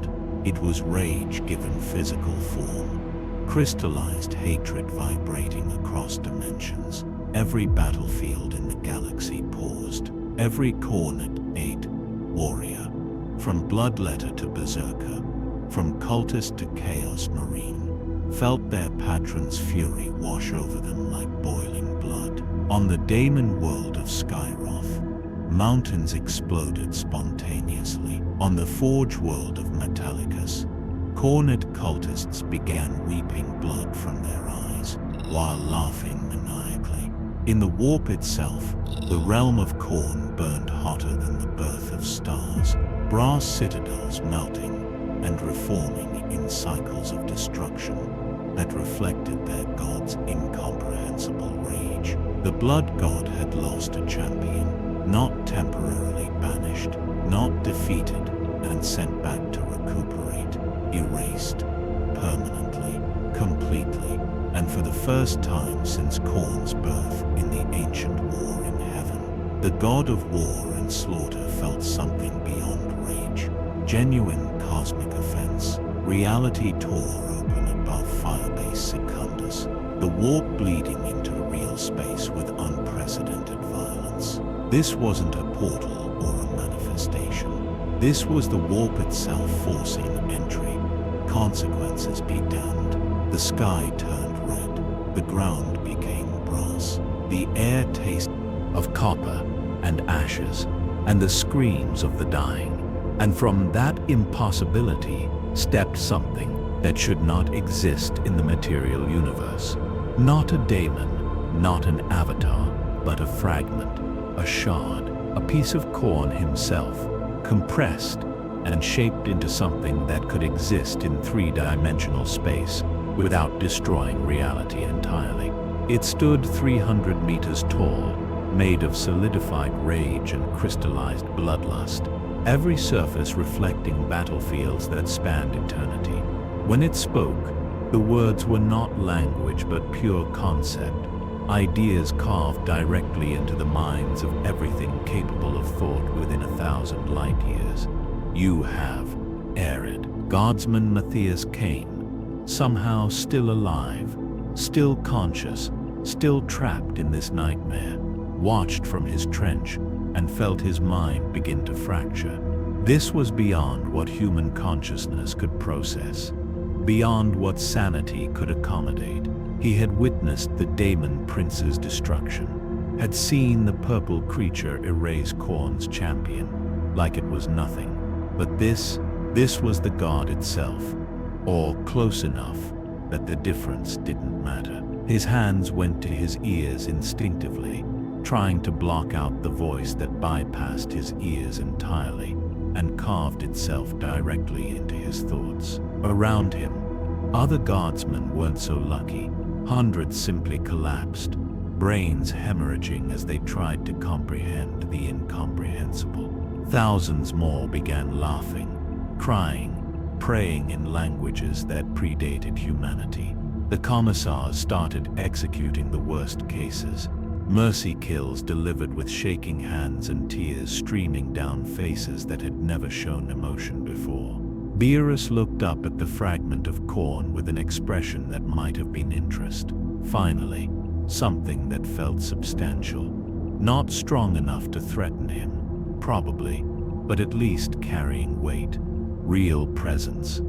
It was rage given physical form, crystallized hatred vibrating across dimensions. Every battlefield in the galaxy paused. Every Khornate 8 warrior, from Bloodletter to Berserker, from cultist to Chaos Marine, felt their patron's fury wash over them like boiling blood. On the Daemon world of Skyroth, mountains exploded spontaneously. On the Forge world of Metallicus, Khornate cultists began weeping blood from their eyes, while laughing maniacally. In the Warp itself, the realm of Khorne burned hotter than the birth of stars, brass citadels melting and reforming in cycles of destruction that reflected their god's incomprehensible rage. The Blood God had lost a champion, not temporarily banished, not defeated and sent back to recuperate, erased, permanently, completely, and for the first time since Khorne's birth in the ancient war in heaven. The god of war and slaughter felt something beyond rage, genuine cosmic offense. Reality tore open above Firebase Secundus, the warp bleeding into real space with unprecedented violence. This wasn't a portal or a manifestation. This was the warp itself forcing entry. Consequences be damned. The sky turned red. The ground became brass. The air tasted of copper and ashes, and the screams of the dying. And from that impossibility stepped something that should not exist in the material universe. Not a daemon, not an avatar, but a fragment, a shard, a piece of Khorne himself, compressed and shaped into something that could exist in three-dimensional space without destroying reality entirely. It stood 300 meters tall, made of solidified rage and crystallized bloodlust, every surface reflecting battlefields that spanned eternity. When it spoke, the words were not language but pure concept, ideas carved directly into the minds of everything capable of thought within 1,000 light years. You have Arid. Guardsman Matthias came, somehow still alive, still conscious, still trapped in this nightmare, watched from his trench and felt his mind begin to fracture. This was beyond what human consciousness could process, beyond what sanity could accommodate. He had witnessed the Daemon Prince's destruction, had seen the purple creature erase Khorne's champion, like it was nothing. But this was the god itself, or close enough, that the difference didn't matter. His hands went to his ears instinctively, trying to block out the voice that bypassed his ears entirely and carved itself directly into his thoughts. Around him, other guardsmen weren't so lucky. Hundreds simply collapsed, brains hemorrhaging as they tried to comprehend the incomprehensible. Thousands more began laughing, crying, praying in languages that predated humanity. The commissars started executing the worst cases, mercy kills delivered with shaking hands and tears streaming down faces that had never shown emotion before. Beerus looked up at the fragment of corn with an expression that might have been interest. Finally, something that felt substantial. Not strong enough to threaten him, probably, but at least carrying weight. Real presence.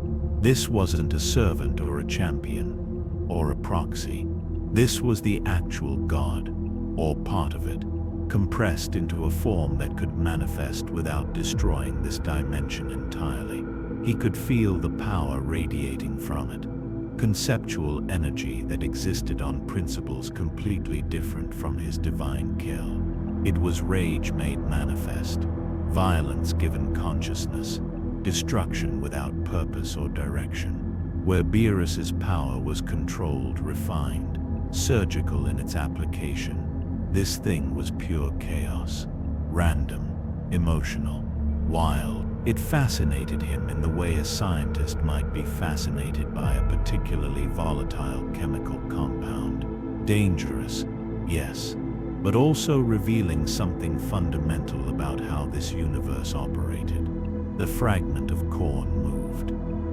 This wasn't a servant or a champion, or a proxy. This was the actual god, or part of it, compressed into a form that could manifest without destroying this dimension entirely. He could feel the power radiating from it, conceptual energy that existed on principles completely different from his divine kill. It was rage made manifest, violence given consciousness, destruction without purpose or direction. Where Beerus's power was controlled, refined, surgical in its application, this thing was pure chaos, random, emotional, wild. It fascinated him in the way a scientist might be fascinated by a particularly volatile chemical compound. Dangerous, yes, but also revealing something fundamental about how this universe operated. The fragment of corn moved,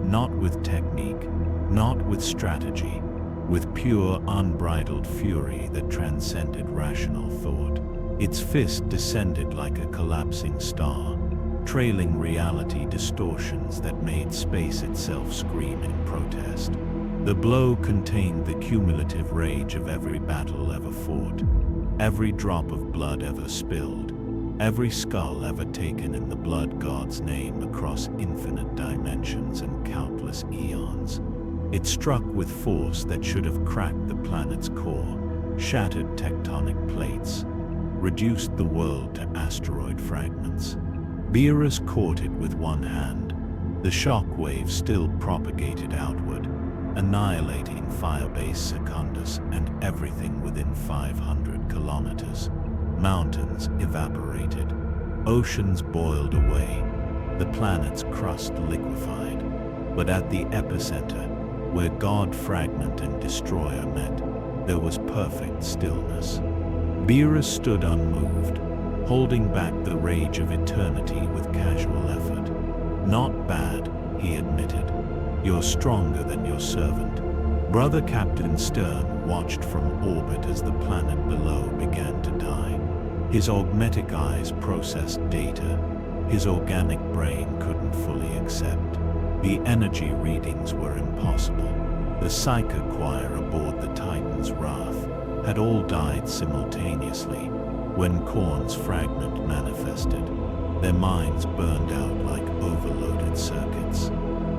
not with technique, not with strategy, with pure, unbridled fury that transcended rational thought. Its fist descended like a collapsing star, trailing reality distortions that made space itself scream in protest. The blow contained the cumulative rage of every battle ever fought, every drop of blood ever spilled, every skull ever taken in the blood god's name across infinite dimensions and countless eons. It struck with force that should have cracked the planet's core, shattered tectonic plates, reduced the world to asteroid fragments. Beerus caught it with one hand. The shock wave still propagated outward, annihilating Firebase Secundus and everything within 500 kilometers. Mountains evaporated, oceans boiled away, the planet's crust liquefied. But at the epicenter, where God fragment and destroyer met, there was perfect stillness. Beerus stood unmoved, holding back the rage of eternity with casual effort. Not bad, he admitted. You're stronger than your servant. Brother Captain Stern watched from orbit as the planet below began to die. His augmetic eyes processed data his organic brain couldn't fully accept. The energy readings were impossible. The Psyker choir aboard the Titan's Wrath had all died simultaneously when Korn's fragment manifested. Their minds burned out like overloaded circuits.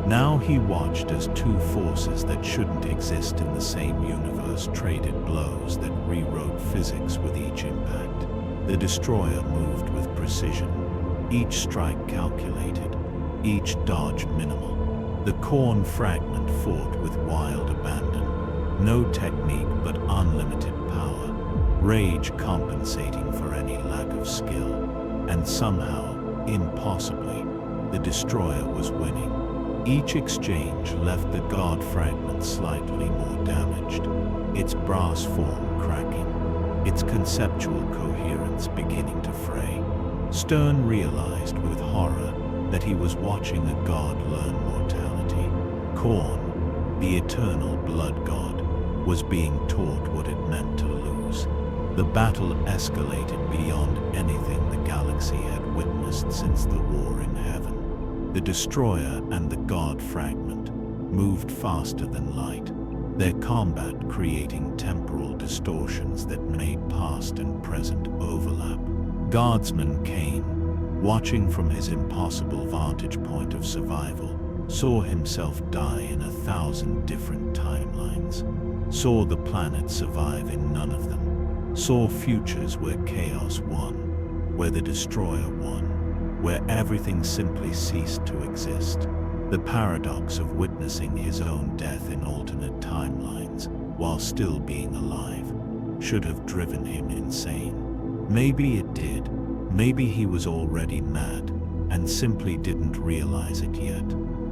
Now he watched as two forces that shouldn't exist in the same universe traded blows that rewrote physics with each impact. The destroyer moved with precision, each strike calculated, each dodge minimal. The Korn fragment fought with wild abandon, no technique but unlimited power, rage compensating for any lack of skill. And somehow, impossibly, the destroyer was winning. Each exchange left the God fragment slightly more damaged, its brass form cracking, its conceptual coherence beginning to fray. Stern realized with horror that he was watching a god learn mortality. Korn, the eternal blood god, was being taught what it meant to lose. The battle escalated beyond anything the galaxy had witnessed since the war in heaven. The destroyer and the god fragment moved faster than light, their combat creating temporal distortions that made past and present overlap. Guardsman came, watching from his impossible vantage point of survival, saw himself die in 1,000 different timelines, saw the planet survive in none of them, saw futures where chaos won, where the destroyer won, where everything simply ceased to exist. The paradox of witnessing his own death in alternate timelines while still being alive should have driven him insane. Maybe it did. Maybe he was already mad and simply didn't realize it yet.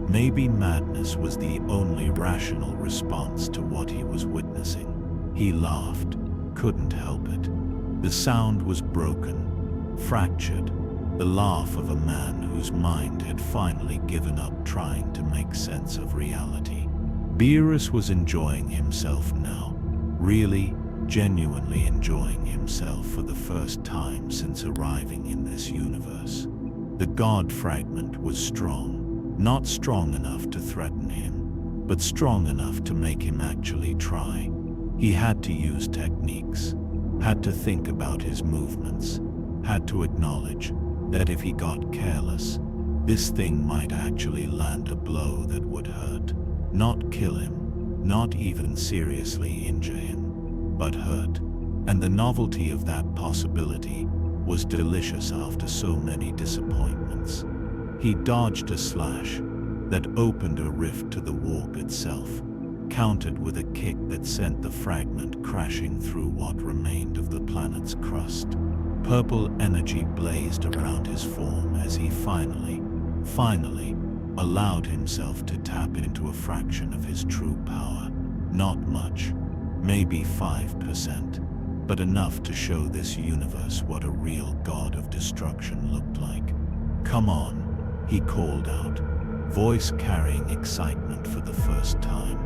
Maybe madness was the only rational response to what he was witnessing. He laughed, couldn't help it. The sound was broken, fractured, the laugh of a man whose mind had finally given up trying to make sense of reality. Beerus was enjoying himself now, really, genuinely enjoying himself for the first time since arriving in this universe. The God fragment was strong, not strong enough to threaten him, but strong enough to make him actually try. He had to use techniques, had to think about his movements, had to acknowledge that if he got careless, this thing might actually land a blow that would hurt. Not kill him, not even seriously injure him, but hurt. And the novelty of that possibility was delicious after so many disappointments. He dodged a slash that opened a rift to the warp itself, countered with a kick that sent the fragment crashing through what remained of the planet's crust. Purple energy blazed around his form as he finally allowed himself to tap into a fraction of his true power. Not much, maybe 5%, but enough to show this universe what a real god of destruction looked like. "Come on," he called out, voice carrying excitement for the first time.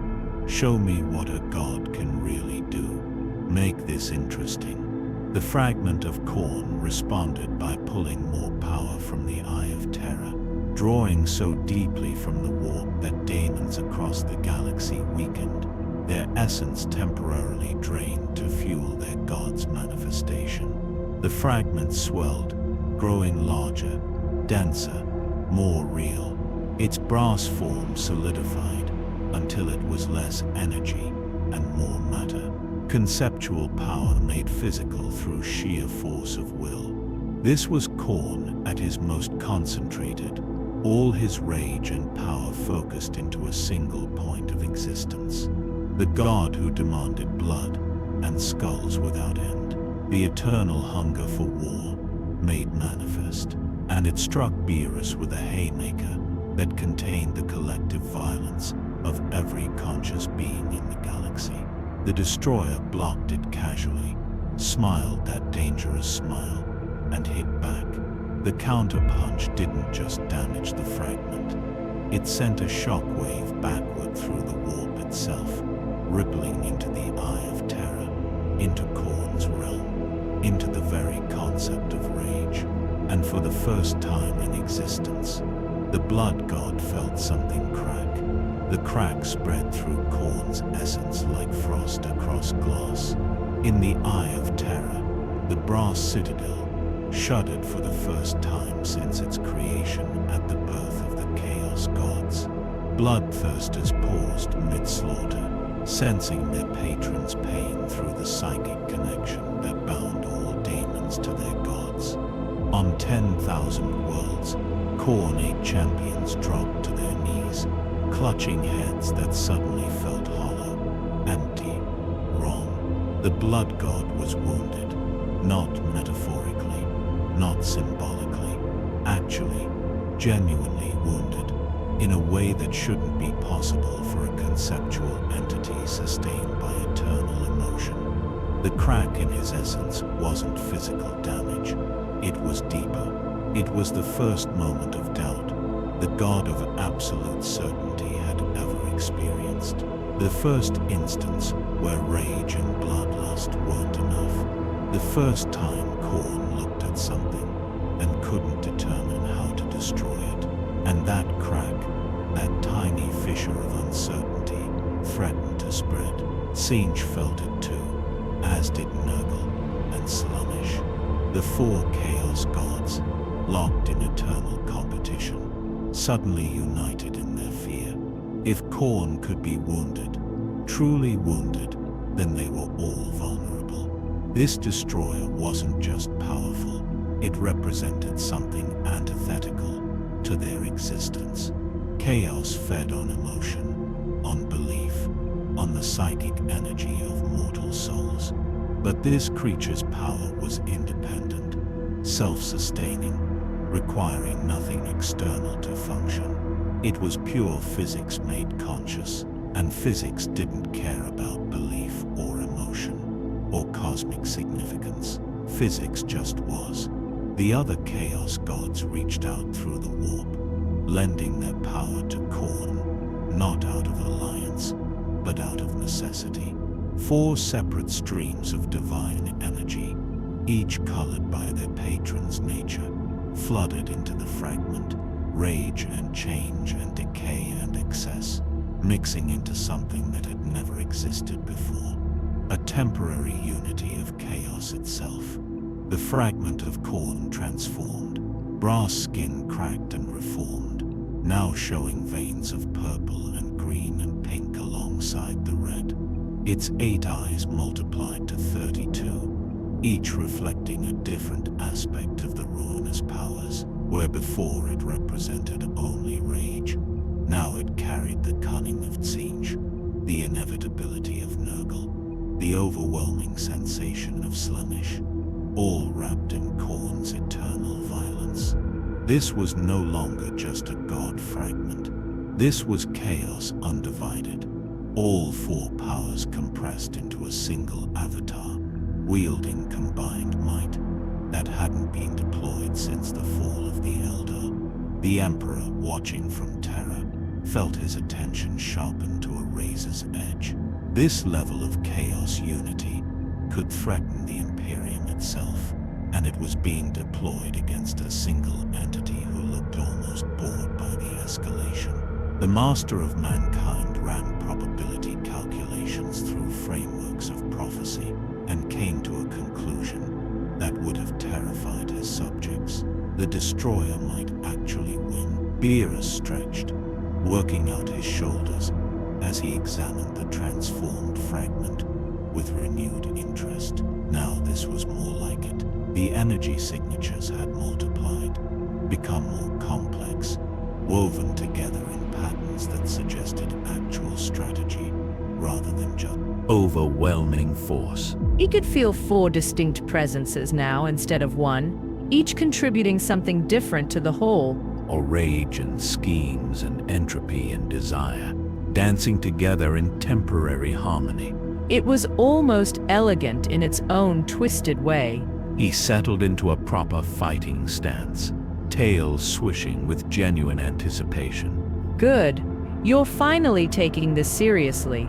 "Show me what a god can really do. Make this interesting." The fragment of corn responded by pulling more power from the Eye of Terror, drawing so deeply from the warp that daemons across the galaxy weakened, their essence temporarily drained to fuel their god's manifestation. The fragment swelled, growing larger, denser, more real. Its brass form solidified until it was less energy and more matter. Conceptual power made physical through sheer force of will. This was Khorne at his most concentrated, all his rage and power focused into a single point of existence. The god who demanded blood and skulls without end. The eternal hunger for war made manifest, and it struck Beerus with a haymaker that contained the collective violence of every conscious being in the galaxy. The destroyer blocked it casually, smiled that dangerous smile, and hit back. The counterpunch didn't just damage the fragment. It sent a shockwave backward through the warp itself, rippling into the Eye of Terror, into Khorne's realm, into the very concept of rage. And for the first time in existence, the blood god felt something crack. The crack spread through Khorne's essence like frost across glass. In the Eye of Terror, the brass citadel shuddered for the first time since its creation at the birth of the Chaos Gods. Bloodthirsters paused mid-slaughter, sensing their patron's pain through the psychic connection that bound all daemons to their gods. On 10,000 worlds, Khorne 8 champions dropped to their knees, clutching heads that suddenly felt hollow, empty, wrong. The blood god was wounded, not metaphorically, not symbolically, actually, genuinely wounded, in a way that shouldn't be possible for a conceptual entity sustained by eternal emotion. The crack in his essence wasn't physical damage, it was deeper. It was the first moment of doubt the god of absolute certainty had ever experienced. The first instance where rage and bloodlust weren't enough. The first time Khorne looked at something and couldn't determine how to destroy it. And that crack, that tiny fissure of uncertainty, threatened to spread. Tzeentch felt it too, as did Nurgle and Slaanesh. The 4 Chaos Gods, locked in eternal competition, suddenly united in their fear. If Khorne could be wounded, truly wounded, then they were all vulnerable. This destroyer wasn't just powerful, it represented something antithetical to their existence. Chaos fed on emotion, on belief, on the psychic energy of mortal souls. But this creature's power was independent, self-sustaining, requiring nothing external to function. It was pure physics made conscious, and physics didn't care about belief or emotion, or cosmic significance. Physics just was. The other Chaos gods reached out through the warp, lending their power to Khorne, not out of alliance, but out of necessity. 4 separate streams of divine energy, each colored by their patron's nature, flooded into the fragment, rage and change and decay and excess, mixing into something that had never existed before. A temporary unity of chaos itself. The fragment of Khorne transformed, brass skin cracked and reformed, now showing veins of purple and green and pink alongside the red. Its 8 eyes multiplied to 32, each reflecting a different aspect of the ruinous powers. Where before it represented only rage, now it carried the cunning of Tzeentch, the inevitability of Nurgle, the overwhelming sensation of Slaanesh, all wrapped in Khorne's eternal violence. This was no longer just a god fragment. This was chaos undivided, all 4 powers compressed into a single avatar, wielding combined might that hadn't been deployed since the fall of the Eldar. The Emperor, watching from Terra, felt his attention sharpen to a razor's edge. This level of chaos unity could threaten the Imperium itself, and it was being deployed against a single entity who looked almost bored by the escalation. The Master of Mankind ran probability calculations through frameworks of prophecy and came to a conclusion that would have terrified his subjects. The destroyer might actually win. Beerus stretched, working out his shoulders as he examined the transformed fragment with renewed interest. Now this was more like it. The energy signatures had multiplied, become more complex, woven together in patterns that suggested actual strategy rather than just overwhelming force. He could feel 4 distinct presences now instead of 1, each contributing something different to the whole. Or rage and schemes and entropy and desire, dancing together in temporary harmony. It was almost elegant in its own twisted way. He settled into a proper fighting stance, tail swishing with genuine anticipation. Good. You're finally taking this seriously.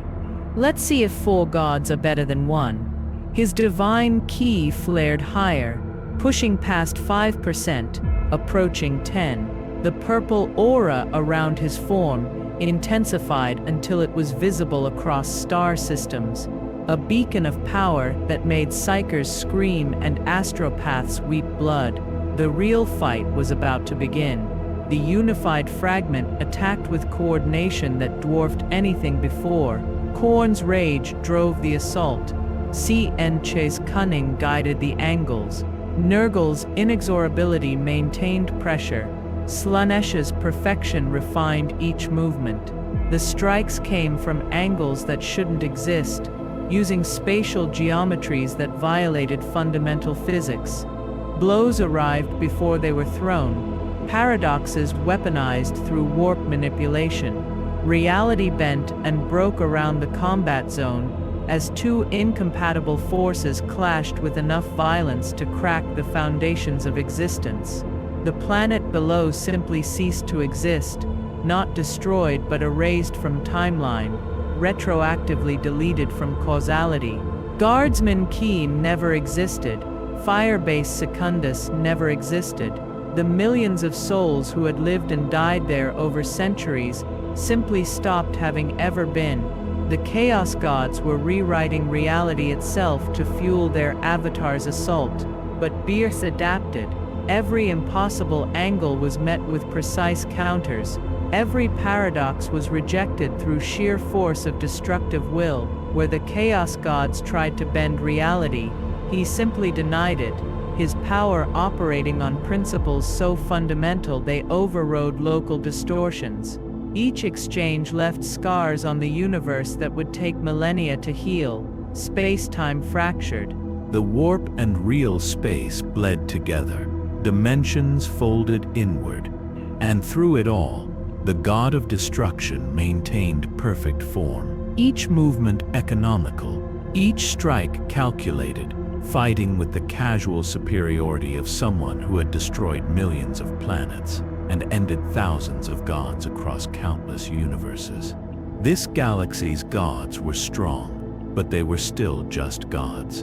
Let's see if 4 gods are better than 1. His divine ki flared higher, pushing past 5%, approaching 10. The purple aura around his form intensified until it was visible across star systems, a beacon of power that made psychers scream and astropaths weep blood. The real fight was about to begin. The unified fragment attacked with coordination that dwarfed anything before. Khorne's rage drove the assault. Tzeentch's cunning guided the angles. Nurgle's inexorability maintained pressure. Slaanesh's perfection refined each movement. The strikes came from angles that shouldn't exist, using spatial geometries that violated fundamental physics. Blows arrived before they were thrown, paradoxes weaponized through warp manipulation. Reality bent and broke around the combat zone as 2 incompatible forces clashed with enough violence to crack the foundations of existence. The planet below simply ceased to exist, not destroyed but erased from timeline, retroactively deleted from causality. Guardsman Ki never existed. Firebase Secundus never existed. The millions of souls who had lived and died there over centuries simply stopped having ever been. The Chaos Gods were rewriting reality itself to fuel their avatar's assault, but Beerus adapted. Every impossible angle was met with precise counters. Every paradox was rejected through sheer force of destructive will. Where the Chaos Gods tried to bend reality, he simply denied it, his power operating on principles so fundamental they overrode local distortions. Each exchange left scars on the universe that would take millennia to heal, space-time fractured. The warp and real space bled together, dimensions folded inward, and through it all, the god of destruction maintained perfect form. Each movement economical, each strike calculated, fighting with the casual superiority of someone who had destroyed millions of planets and ended thousands of gods across countless universes. This galaxy's gods were strong, but they were still just gods.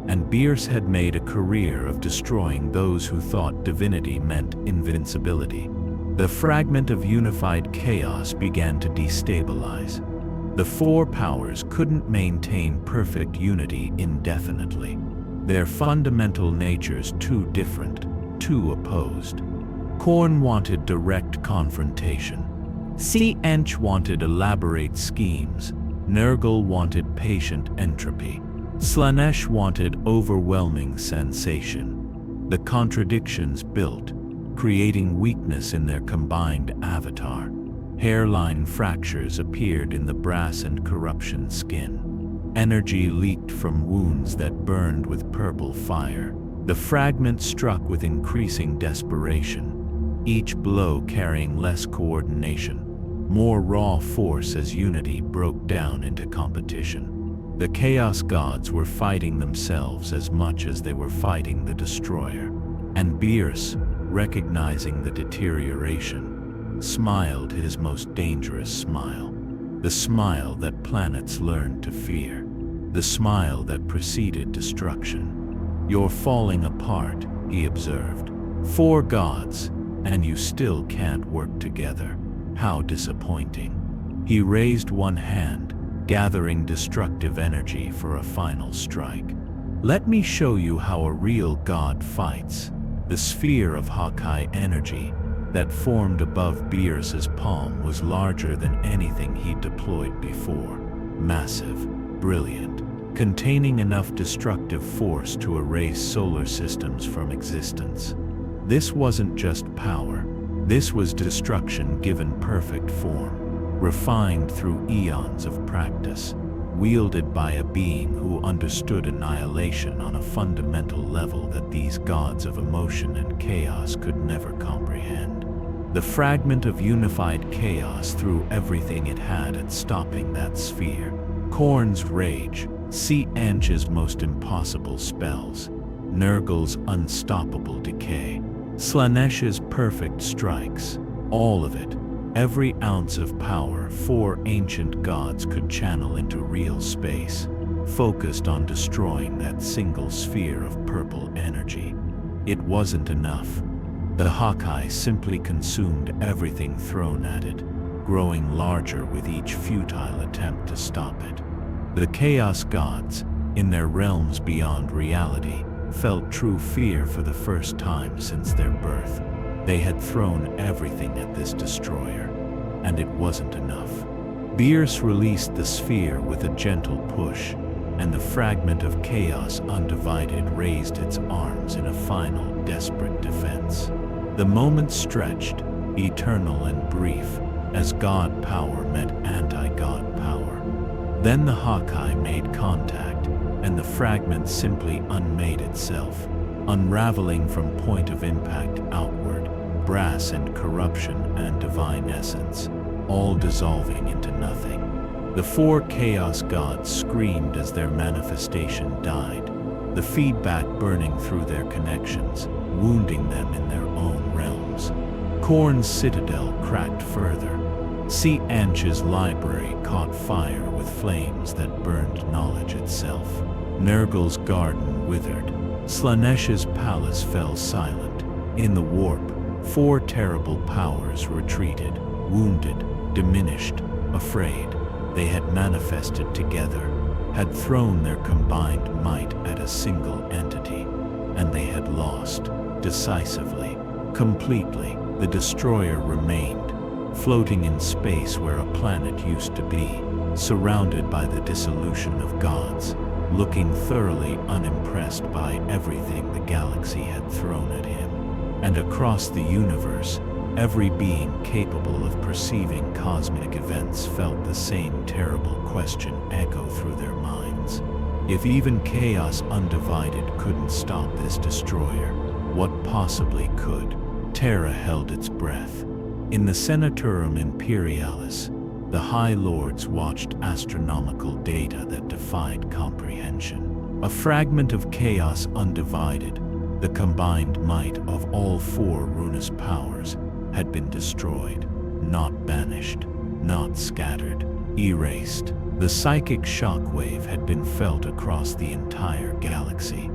And Beerus had made a career of destroying those who thought divinity meant invincibility. The fragment of unified chaos began to destabilize. The four powers couldn't maintain perfect unity indefinitely. Their fundamental natures too different, too opposed. Khorne wanted direct confrontation. Tzeentch wanted elaborate schemes. Nurgle wanted patient entropy. Slaanesh wanted overwhelming sensation. The contradictions built, creating weakness in their combined avatar. Hairline fractures appeared in the brass and corruption skin. Energy leaked from wounds that burned with purple fire. The fragment struck with increasing desperation, each blow carrying less coordination, more raw force as unity broke down into competition. The Chaos Gods were fighting themselves as much as they were fighting the Destroyer, and Beerus, recognizing the deterioration, smiled his most dangerous smile. The smile that planets learned to fear. The smile that preceded destruction. "You're falling apart," he observed. "Four gods, and you still can't work together. How disappointing." He raised one hand, gathering destructive energy for a final strike. "Let me show you how a real god fights." The sphere of Hawkeye energy that formed above Beerus's palm was larger than anything he'd deployed before. Massive, brilliant, containing enough destructive force to erase solar systems from existence. This wasn't just power. This was destruction given perfect form, refined through eons of practice, wielded by a being who understood annihilation on a fundamental level that these gods of emotion and chaos could never comprehend. The fragment of unified chaos threw everything it had at stopping that sphere. Khorne's rage, Tzeentch's most impossible spells, Nurgle's unstoppable decay, Slaanesh's perfect strikes, all of it, every ounce of power four ancient gods could channel into real space, focused on destroying that single sphere of purple energy. It wasn't enough. The Hawkeye simply consumed everything thrown at it, growing larger with each futile attempt to stop it. The Chaos Gods, in their realms beyond reality, felt true fear for the first time since their birth. They had thrown everything at this destroyer, and it wasn't enough. Beerus released the sphere with a gentle push, and the fragment of chaos undivided raised its arms in a final, desperate defense. The moment stretched, eternal and brief, as God power met anti-God power. Then the Hawkeye made contact, and the fragment simply unmade itself, unraveling from point of impact outward, brass and corruption and divine essence, all dissolving into nothing. The four Chaos Gods screamed as their manifestation died, the feedback burning through their connections, wounding them in their own realms. Khorne's citadel cracked further. Tzeentch's library caught fire with flames that burned knowledge itself. Nurgle's garden withered. Slaanesh's palace fell silent. In the warp, four terrible powers retreated, wounded, diminished, afraid. They had manifested together, had thrown their combined might at a single entity, and they had lost, decisively, completely. The destroyer remained, floating in space where a planet used to be, surrounded by the dissolution of gods, looking thoroughly unimpressed by everything the galaxy had thrown at him. And across the universe, every being capable of perceiving cosmic events felt the same terrible question echo through their minds. If even chaos undivided couldn't stop this destroyer, what possibly could? Terra held its breath. In the Senatorum Imperialis, the High Lords watched astronomical data that defied comprehension. A fragment of chaos undivided, the combined might of all four ruinous powers, had been destroyed, not banished, not scattered, erased. The psychic shockwave had been felt across the entire galaxy.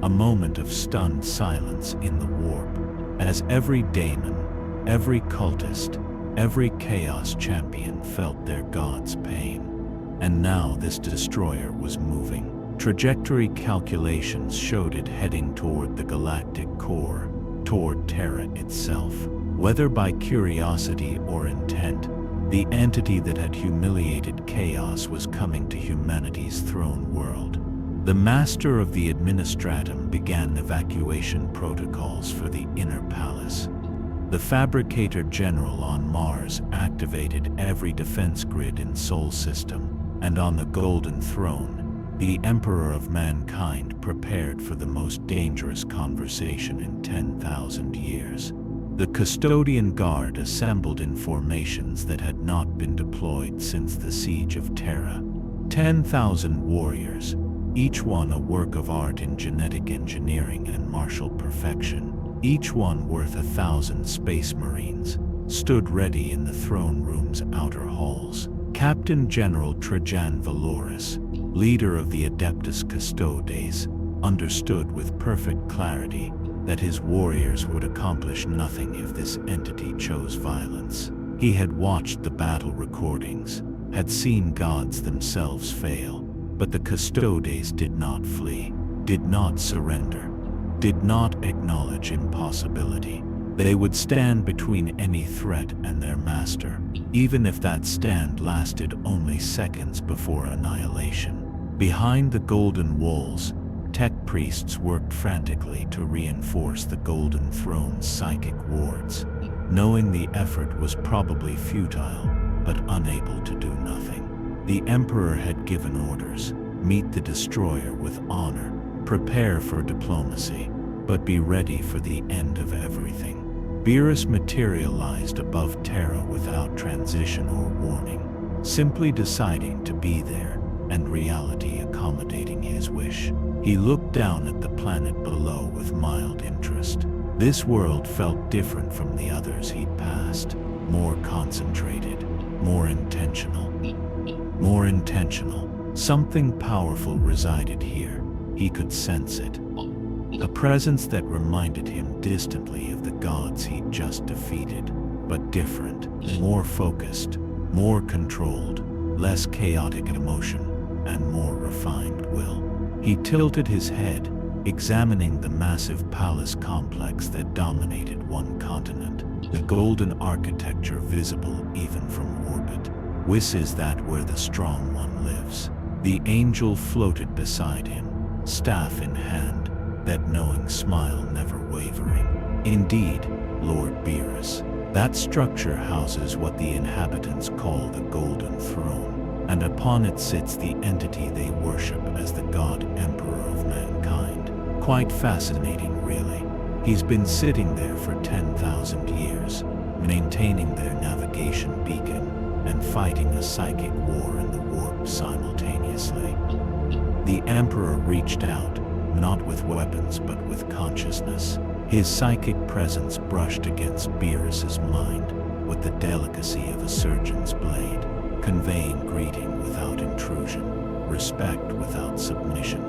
A moment of stunned silence in the warp, as every daemon, every cultist, every chaos champion felt their god's pain. And now this destroyer was moving. Trajectory calculations showed it heading toward the galactic core, toward Terra itself. Whether by curiosity or intent, the entity that had humiliated chaos was coming to humanity's throne world. The master of the Administratum began evacuation protocols for the inner palace. The Fabricator General on Mars activated every defense grid in Sol System, and on the Golden Throne, the Emperor of Mankind prepared for the most dangerous conversation in 10,000 years. The Custodian Guard assembled in formations that had not been deployed since the Siege of Terra. 10,000 warriors, each one a work of art in genetic engineering and martial perfection, each one worth 1,000 space marines, stood ready in the throne room's outer halls. Captain General Trajan Valoris, leader of the Adeptus Custodes, understood with perfect clarity that his warriors would accomplish nothing if this entity chose violence. He had watched the battle recordings, had seen gods themselves fail, but the Custodes did not flee, did not surrender, did not acknowledge impossibility. They would stand between any threat and their master, even if that stand lasted only seconds before annihilation. Behind the golden walls, tech priests worked frantically to reinforce the Golden Throne's psychic wards, knowing the effort was probably futile, but unable to do nothing. The Emperor had given orders: meet the destroyer with honor, prepare for diplomacy, but be ready for the end of everything. Beerus materialized above Terra without transition or warning, simply deciding to be there, and reality accommodating his wish. He looked down at the planet below with mild interest. This world felt different from the others he'd passed, more concentrated, more intentional. More intentional. Something powerful resided here. He could sense it. A presence that reminded him distantly of the gods he'd just defeated, but different, more focused, more controlled, less chaotic emotion, and more refined will. He tilted his head, examining the massive palace complex that dominated one continent, the golden architecture visible even from orbit. "This is that where the strong one lives." The angel floated beside him, staff in hand, that knowing smile never wavering. "Indeed, Lord Beerus, that structure houses what the inhabitants call the Golden Throne, and upon it sits the entity they worship as the God Emperor of Mankind. Quite fascinating, really. He's been sitting there for 10,000 years, maintaining their navigation beacon and fighting a psychic war in the warp simultaneously." The Emperor reached out, not with weapons but with consciousness. His psychic presence brushed against Beerus's mind with the delicacy of a surgeon's blade, conveying greeting without intrusion, respect without submission,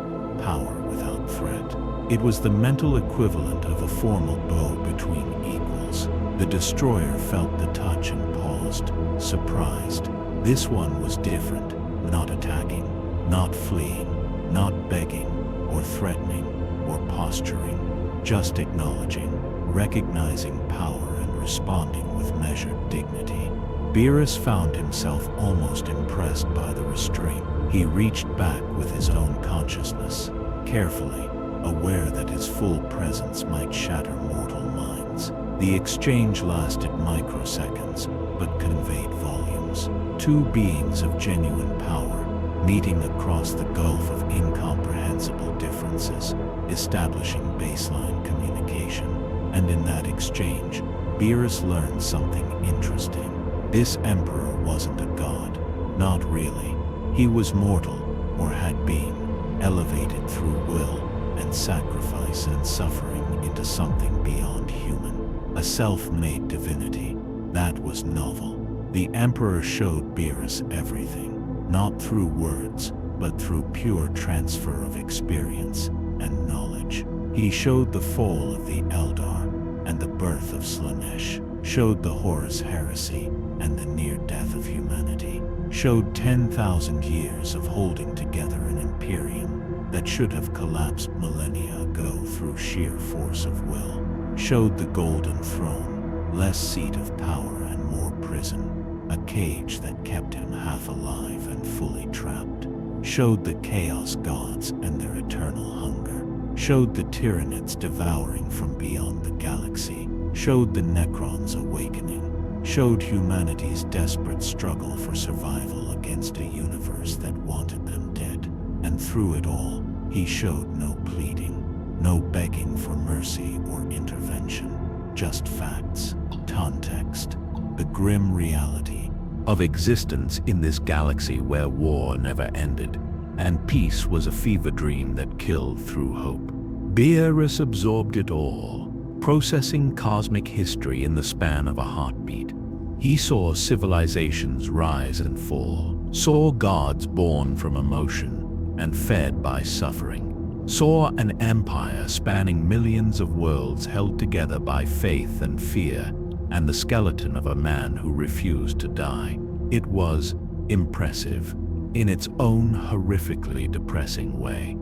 power without threat. It was the mental equivalent of a formal bow between equals. The destroyer felt the touch and paused, surprised. This one was different, not attacking, not fleeing, not begging, or threatening, or posturing, just acknowledging, recognizing power and responding with measured dignity. Beerus found himself almost impressed by the restraint. He reached back with his own consciousness, carefully, aware that his full presence might shatter mortal minds. The exchange lasted microseconds, but conveyed volumes. Two beings of genuine power, meeting across the gulf of incomprehensible differences, establishing baseline communication. And in that exchange, Beerus learned something interesting. This emperor wasn't a god. Not really. He was mortal, or had been, elevated through will and sacrifice and suffering into something beyond human. A self-made divinity. That was novel. The emperor showed Beerus everything, not through words, but through pure transfer of experience and knowledge. He showed the fall of the Eldar and the birth of Slaanesh, showed the Horus heresy and the near death of humanity, showed 10,000 years of holding together an Imperium that should have collapsed millennia ago through sheer force of will, showed the Golden Throne, less seat of power and more prison, a cage that kept him half alive and fully trapped, showed the Chaos Gods and their eternal hunger, showed the Tyranids devouring from beyond the galaxy, showed the Necrons awakening, showed humanity's desperate struggle for survival against a universe that wanted them dead. And through it all, he showed no pleading, no begging for mercy or intervention, just facts, context, the grim reality of existence in this galaxy where war never ended, and peace was a fever dream that killed through hope. Beerus absorbed it all, processing cosmic history in the span of a heartbeat. He saw civilizations rise and fall, saw gods born from emotion and fed by suffering, saw an empire spanning millions of worlds held together by faith and fear, and the skeleton of a man who refused to die. It was impressive, in its own horrifically depressing way.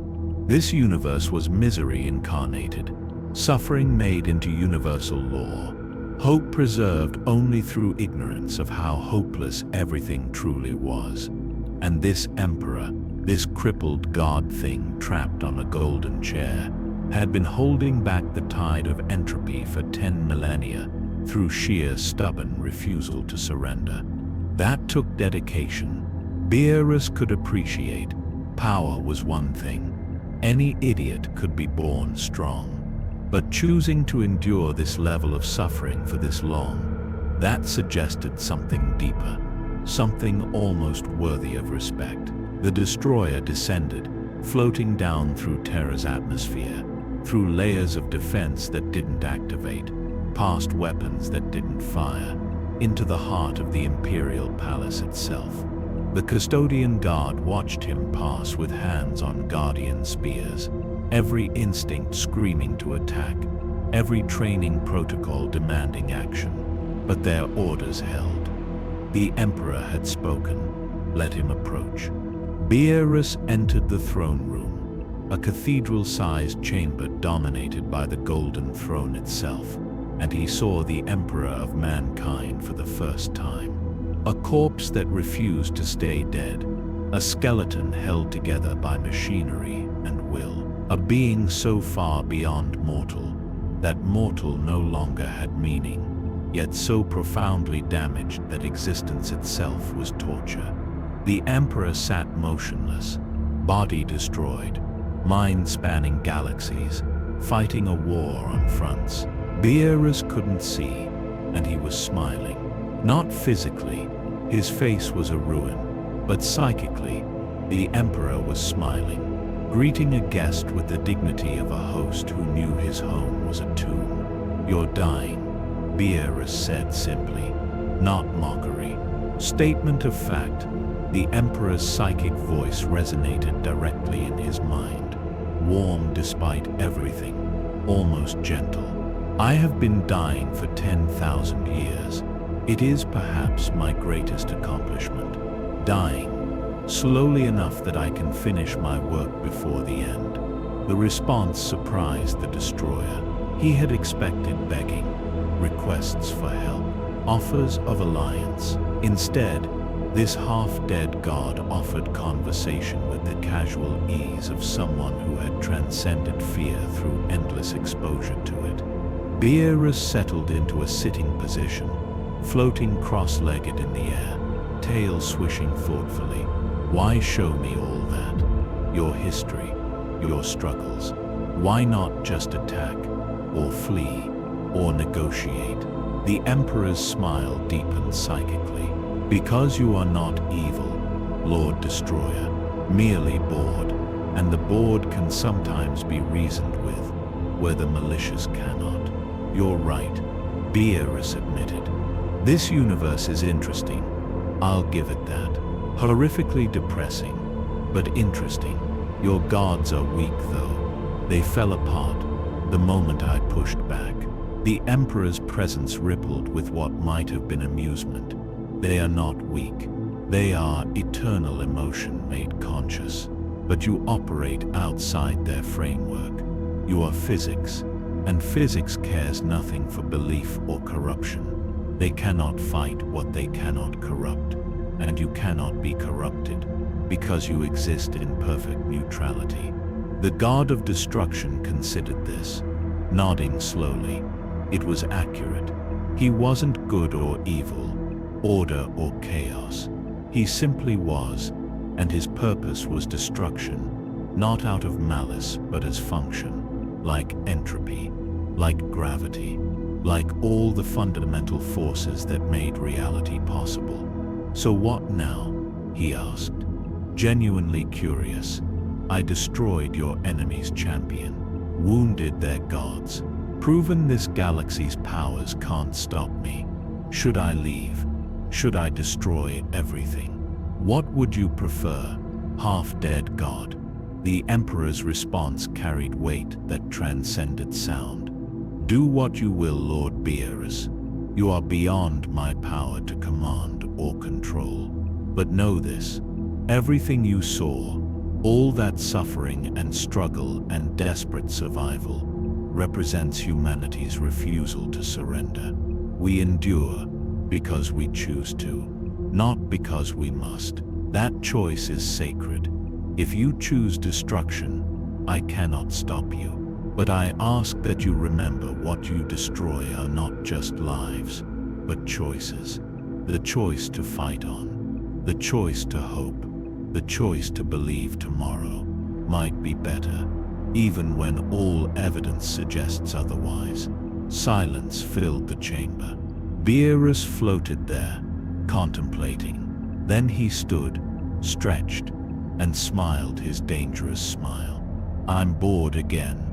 This universe was misery incarnated, suffering made into universal law, hope preserved only through ignorance of how hopeless everything truly was. And this emperor, this crippled god thing trapped on a golden chair, had been holding back the tide of entropy for 10 millennia through sheer stubborn refusal to surrender. That took dedication. Beerus could appreciate. Power was one thing. Any idiot could be born strong. But choosing to endure this level of suffering for this long, that suggested something deeper, something almost worthy of respect. The destroyer descended, floating down through Terra's atmosphere, through layers of defense that didn't activate, past weapons that didn't fire, into the heart of the Imperial Palace itself. The custodian guard watched him pass with hands on guardian spears, every instinct screaming to attack, every training protocol demanding action. But their orders held. The Emperor had spoken. Let him approach. Beerus entered the throne room, a cathedral-sized chamber dominated by the Golden Throne itself, and he saw the Emperor of Mankind for the first time. A corpse that refused to stay dead, a skeleton held together by machinery and will. A being so far beyond mortal, that mortal no longer had meaning, yet so profoundly damaged that existence itself was torture. The Emperor sat motionless, body destroyed, mind spanning galaxies, fighting a war on fronts. Beerus couldn't see, and he was smiling. Not physically, his face was a ruin, but psychically, the Emperor was smiling, greeting a guest with the dignity of a host who knew his home was a tomb. "You're dying," Beerus said simply, not mockery. Statement of fact. The Emperor's psychic voice resonated directly in his mind, warm despite everything, almost gentle. "I have been dying for 10,000 years. It is perhaps my greatest accomplishment. Dying slowly enough that I can finish my work before the end." The response surprised the destroyer. He had expected begging, requests for help. offers of alliance. Instead, this half-dead god offered conversation with the casual ease of someone who had transcended fear through endless exposure to it. Beerus settled into a sitting position, floating cross-legged in the air, tail swishing thoughtfully. Why show me all that? Your history, your struggles. Why not just attack, or flee, or negotiate? The Emperor's smile deepened psychically. Because you are not evil, Lord Destroyer, merely bored, and the bored can sometimes be reasoned with, where the malicious cannot. You're right, Beerus admitted. This universe is interesting, I'll give it that. Horrifically depressing, but interesting. Your gods are weak though. They fell apart the moment I pushed back. The Emperor's presence rippled with what might have been amusement. They are not weak. They are eternal emotion made conscious. But you operate outside their framework. You are physics, and physics cares nothing for belief or corruption. They cannot fight what they cannot corrupt, and you cannot be corrupted, because you exist in perfect neutrality. The god of destruction considered this, nodding slowly. It was accurate. He wasn't good or evil, order or chaos. He simply was, and his purpose was destruction, not out of malice but as function, like entropy, like gravity, like all the fundamental forces that made reality possible. So what now? He asked, genuinely curious. I destroyed your enemy's champion, wounded their gods, proven this galaxy's powers can't stop me. Should I leave? Should I destroy everything? What would you prefer, half-dead god? The Emperor's response carried weight that transcended sound. Do what you will, Lord Beerus. You are beyond my power to command or control. But know this, everything you saw, all that suffering and struggle and desperate survival, represents humanity's refusal to surrender. We endure because we choose to, not because we must. That choice is sacred. If you choose destruction, I cannot stop you. But I ask that you remember what you destroy are not just lives, but choices. The choice to fight on, the choice to hope, the choice to believe tomorrow might be better, even when all evidence suggests otherwise. Silence filled the chamber. Beerus floated there, contemplating. Then he stood, stretched, and smiled his dangerous smile. I'm bored again.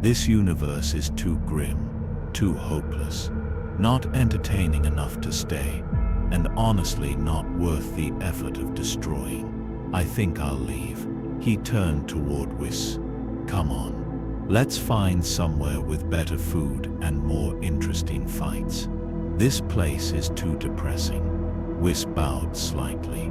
This universe is too grim, too hopeless, not entertaining enough to stay, and honestly not worth the effort of destroying. I think I'll leave. He turned toward Whis. Come on. Let's find somewhere with better food and more interesting fights. This place is too depressing. Whis bowed slightly.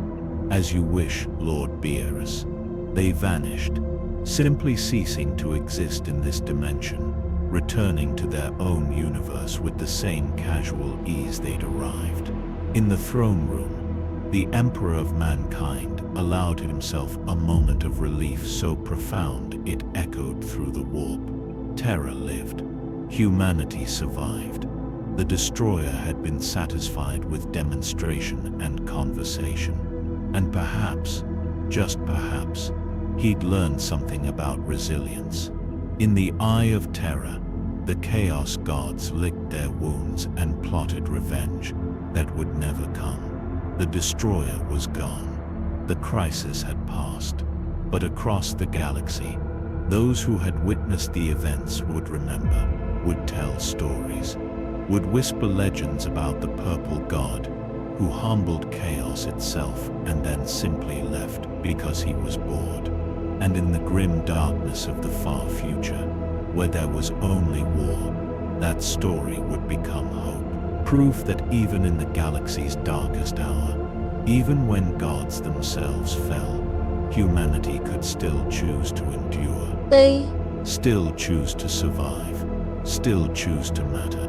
As you wish, Lord Beerus. They vanished, simply ceasing to exist in this dimension, returning to their own universe with the same casual ease they'd arrived. In the throne room, the Emperor of Mankind allowed himself a moment of relief so profound it echoed through the warp. Terror lived. Humanity survived. The destroyer had been satisfied with demonstration and conversation. And perhaps, just perhaps, he'd learned something about resilience. In the eye of terror, the Chaos Gods licked their wounds and plotted revenge that would never come. The destroyer was gone. The crisis had passed. But across the galaxy, those who had witnessed the events would remember, would tell stories, would whisper legends about the purple god who humbled chaos itself and then simply left because he was bored. And in the grim darkness of the far future, where there was only war, that story would become hope. Proof that even in the galaxy's darkest hour, even when gods themselves fell, humanity could still choose to endure, still choose to survive, still choose to matter.